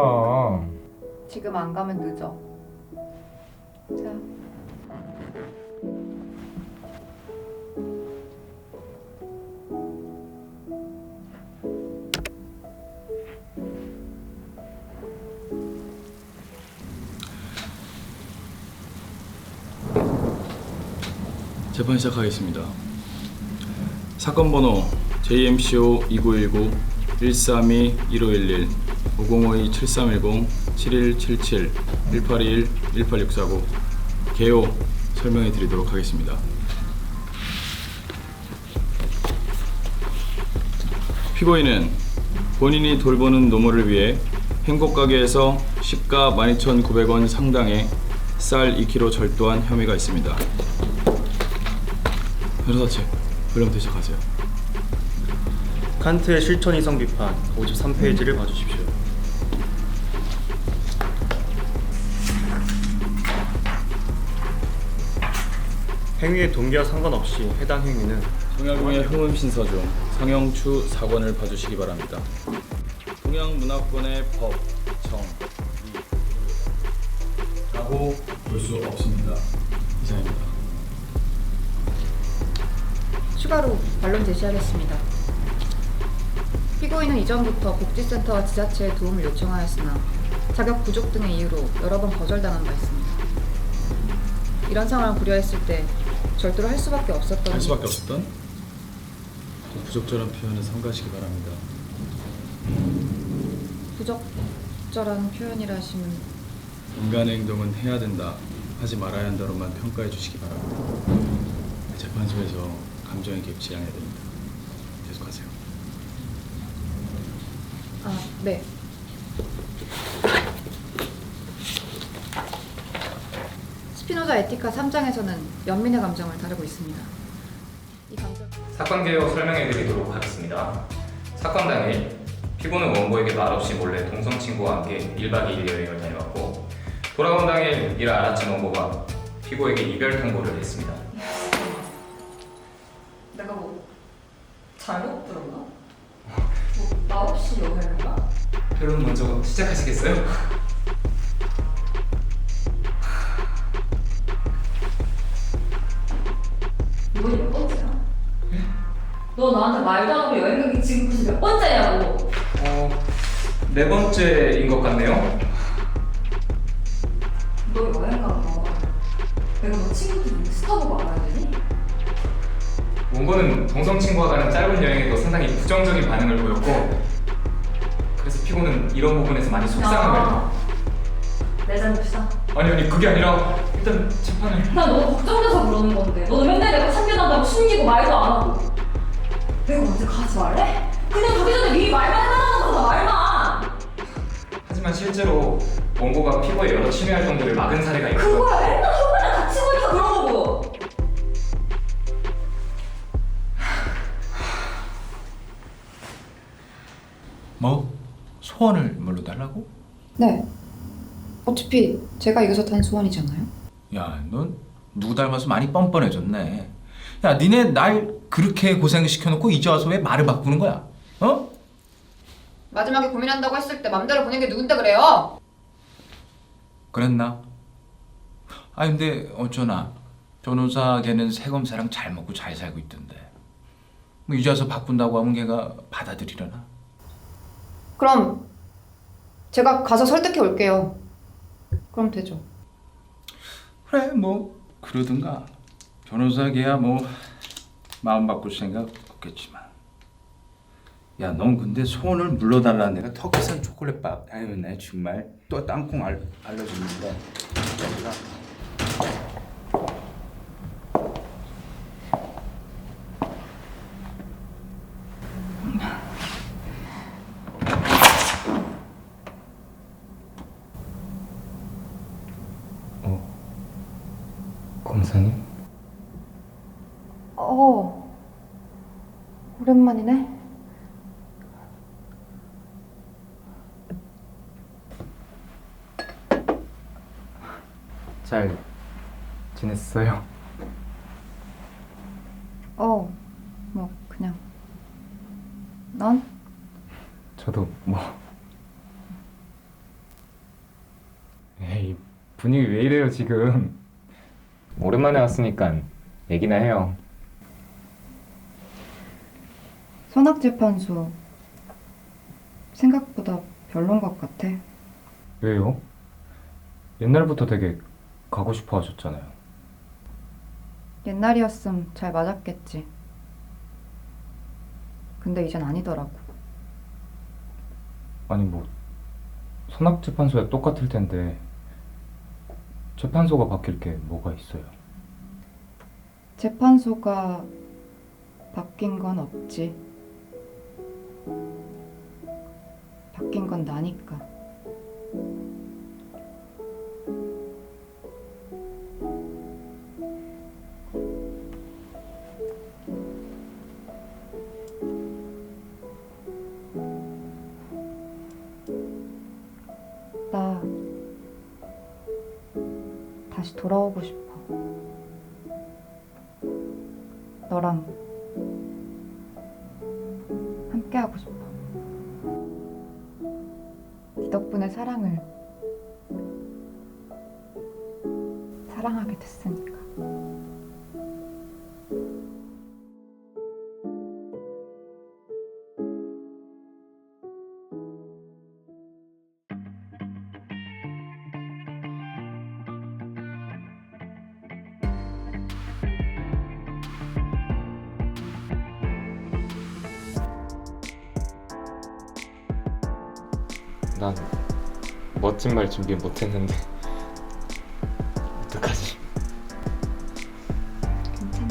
지금 안 가면 늦어. 자. 재판 시작하겠습니다. 사건 번호 JMCO 2919 132 1511 5052 7310 7177 1821 18649 개요 설명해 드리도록 하겠습니다. 피고인은 본인이 돌보는 노모를 위해 행복가게에서 시가 12,900원 상당의 쌀 2kg 절도한 혐의가 있습니다. 변호사 측, 불령퇴 시작하세요. 칸트의 실천 이성 비판 53페이지를 봐주십시오. 행위의 동기와 상관없이 해당 행위는 동양공의 흥음 신서 중 상영추 4권을 봐주시기 바랍니다. 동양문화권의 법, 정, 리 라고 볼 수 없습니다. 이상입니다. 추가로 반론 제시하겠습니다. 피고인은 이전부터 복지센터와 지자체에 도움을 요청하였으나 자격 부족 등의 이유로 여러 번 거절당한 바 있습니다. 이런 상황을 고려했을 때 절도를 할 수밖에 없었던 또 부적절한 표현은 삼가시기 바랍니다. 부적절한 표현이라 하시면 인간의 행동은 해야 된다, 하지 말아야 한다로만 평가해 주시기 바랍니다. 재판소에서 감정의 개입 지양해야 됩니다. 계속하세요. 네. 스피노자 에티카 3장에서는 연민의 감정을 다루고 있습니다. 이 감정... 사건 개요 설명해 드리도록 하겠습니다. 사건 당일 피고는 원고에게 말없이 몰래 동성 친구와 함께 1박 2일 여행을 다녀왔고 돌아온 당일 이를 알아챈 원고가 피고에게 이별 통보를 했습니다. 내가 뭐 잘못 들었나? 뭐 나 없이 여행인가? 여러분 먼저 시작하시겠어요? 이번이 몇 번째야? 너 나한테 말도 안 하고 여행 가기 지금 벌써 몇 번째냐고? 4번째인 것 같네요. 너 여행 간 거 내가 너 친구들 스타보고 알아야 되니? 원고는 동성 친구와 가는 짧은 여행에도 상당히 부정적인 반응을 보였고 그래서 피고는 이런 부분에서 많이 속상함을. 내 잘못이다. 아니 그게 아니라 일단 재판을. 난 너무 걱정돼서 그러는 건데 너는 맨날 내가 참견한다고 숨기고 말도 안 하고. 내가 언제 가지 말래? 그냥 가기 전에 미리 말만 해달라는 거잖아, 말만. 하지만 실제로 원고가 피고의 여러 취미 활동들을 막은 사례가 있고. 그거야 맨날 휴가랑 같이 보니까 그런 거고. 소원을 물러달라고? 네. 어차피 제가 이겨서 탄 소원이잖아요. 야, 넌 누구 닮아서 많이 뻔뻔해졌네. 야, 니네 날 그렇게 고생시켜놓고 이제 와서 왜 말을 바꾸는 거야? 어? 마지막에 고민한다고 했을 때 맘대로 보낸 게 누군데 그래요? 그랬나? 아, 근데 어쩌나 변호사 걔는 새 검사랑 잘 먹고 잘 살고 있던데. 뭐 이제 와서 바꾼다고 하면 걔가 받아들이려나? 그럼 제가 가서 설득해 올게요. 그럼 되죠. 그래, 뭐 그러든가. 변호사 걔야 뭐 마음 바꿀 생각 없겠지만. 야, 넌 근데 소원을 물러달라는 내가 터키산 초콜릿밥. 아유, 내 정말 또 땅콩 알려줬는데. 내가 검사님? 오랜만이네. 잘 지냈어요? 뭐 그냥. 넌? 저도 뭐. 에이, 분위기 왜 이래요 지금? 오랜만에 왔으니까 얘기나 해요. 선악재판소 생각보다 별론 것 같아. 왜요? 옛날부터 되게 가고 싶어 하셨잖아요. 옛날이었음 잘 맞았겠지. 근데 이젠 아니더라고. 아니 뭐 선악재판소야 똑같을 텐데 재판소가 바뀔 게 뭐가 있어요? 재판소가 바뀐 건 없지. 바뀐 건 나니까. 나 다시 돌아오고 싶어. 너랑 함께 하고 싶어. 네 덕분에 사랑하게 됐으니까. 난 멋진 말 준비 못했는데 어떡하지? 괜찮아.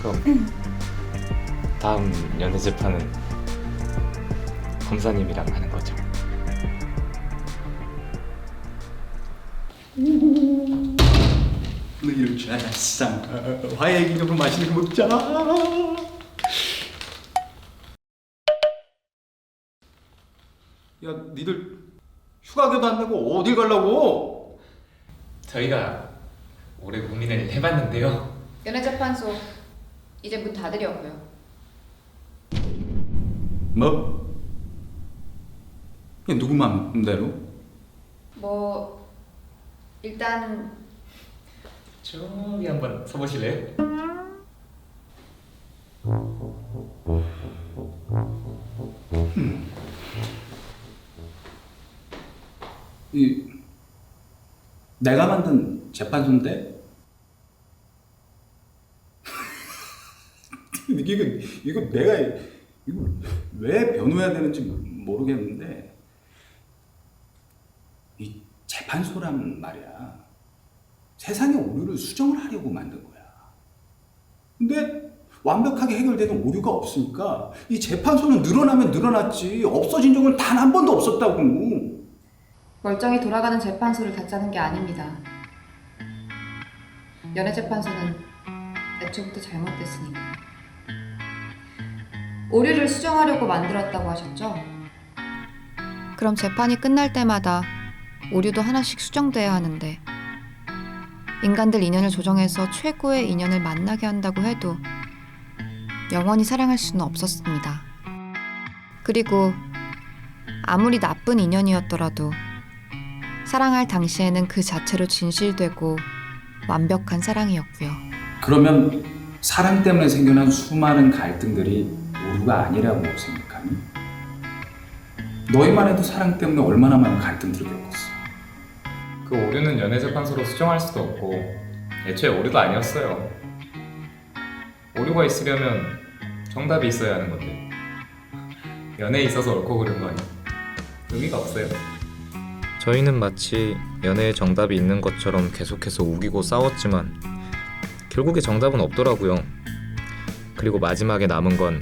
그럼 다음 연애 재판은 검사님이랑 하는 거죠? 너 이럴 줄 알았어. 화해 기념으로 맛있는 거 먹자. 야, 니들 휴가계도 안 내고 어딜 가려고? 저희가 올해 고민을 해봤는데요. 연애재판소 이제 문 닫으려고요. 뭐? 이게 누구 맘대로? 뭐 일단 저기 한번 서보실래요? 내가 만든 재판소인데? 이거 내가 이거 왜 변호해야 되는지 모르겠는데 이 재판소란 말이야 세상의 오류를 수정을 하려고 만든 거야. 근데 완벽하게 해결되는 오류가 없으니까 이 재판소는 늘어나면 늘어났지 없어진 적은 단 한 번도 없었다고. 멀쩡히 돌아가는 재판소를 닫자는 게 아닙니다. 연애재판소는 애초부터 잘못됐으니까. 오류를 수정하려고 만들었다고 하셨죠? 그럼 재판이 끝날 때마다 오류도 하나씩 수정돼야 하는데 인간들 인연을 조정해서 최고의 인연을 만나게 한다고 해도 영원히 사랑할 수는 없었습니다. 그리고 아무리 나쁜 인연이었더라도 사랑할 당시에는 그 자체로 진실되고 완벽한 사랑이었고요. 그러면 사랑 때문에 생겨난 수많은 갈등들이 오류가 아니라고 생각하니? 너희만 해도 사랑 때문에 얼마나 많은 갈등들을 겪었어. 그 오류는 연애재판소로 수정할 수도 없고 애초에 오류도 아니었어요. 오류가 있으려면 정답이 있어야 하는 건데 연애에 있어서 옳고 그른 건 의미가 없어요. 저희는 마치 연애에 정답이 있는 것처럼 계속해서 우기고 싸웠지만 결국에 정답은 없더라고요. 그리고 마지막에 남은 건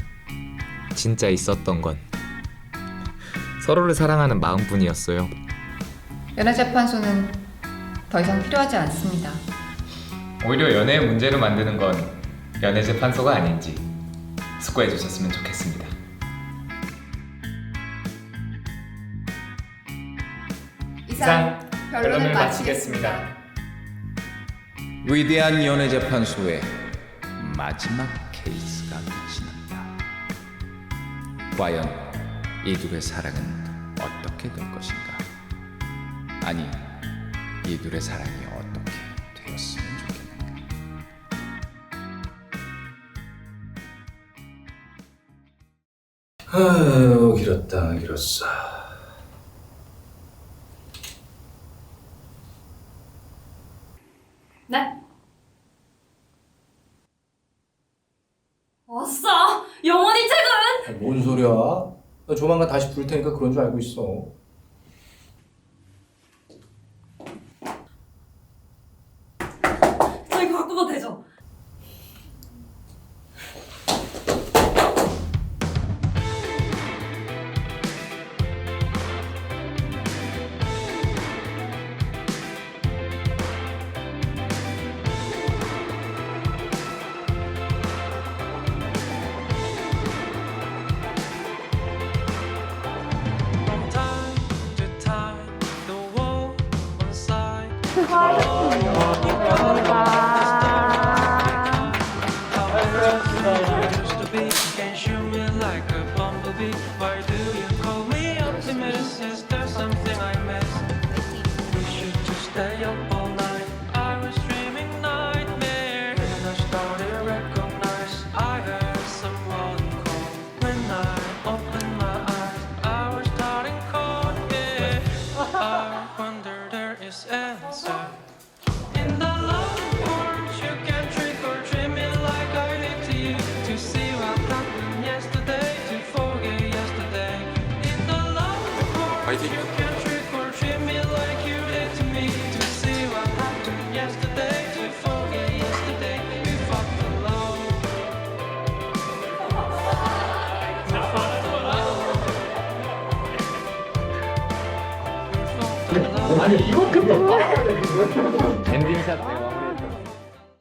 진짜 있었던 건 서로를 사랑하는 마음뿐이었어요. 연애재판소는 더 이상 필요하지 않습니다. 오히려 연애의 문제를 만드는 건 연애재판소가 아닌지 숙고해 주셨으면 좋겠습니다. 이상 변론을 마치겠습니다. 위대한 연애재판소의 마지막 케이스가 끝이 난다. 과연 이 둘의 사랑은 어떻게 될 것인가? 아니, 이 둘의 사랑이 어떻게 되었으면 좋겠는가? 아유, 길었다 길었어. 네? 아싸! 영원히 퇴근! 뭔 소리야? 나 조만간 다시 부를 테니까 그런 줄 알고 있어. 저희 바꾸도 되죠? 엔딩샷.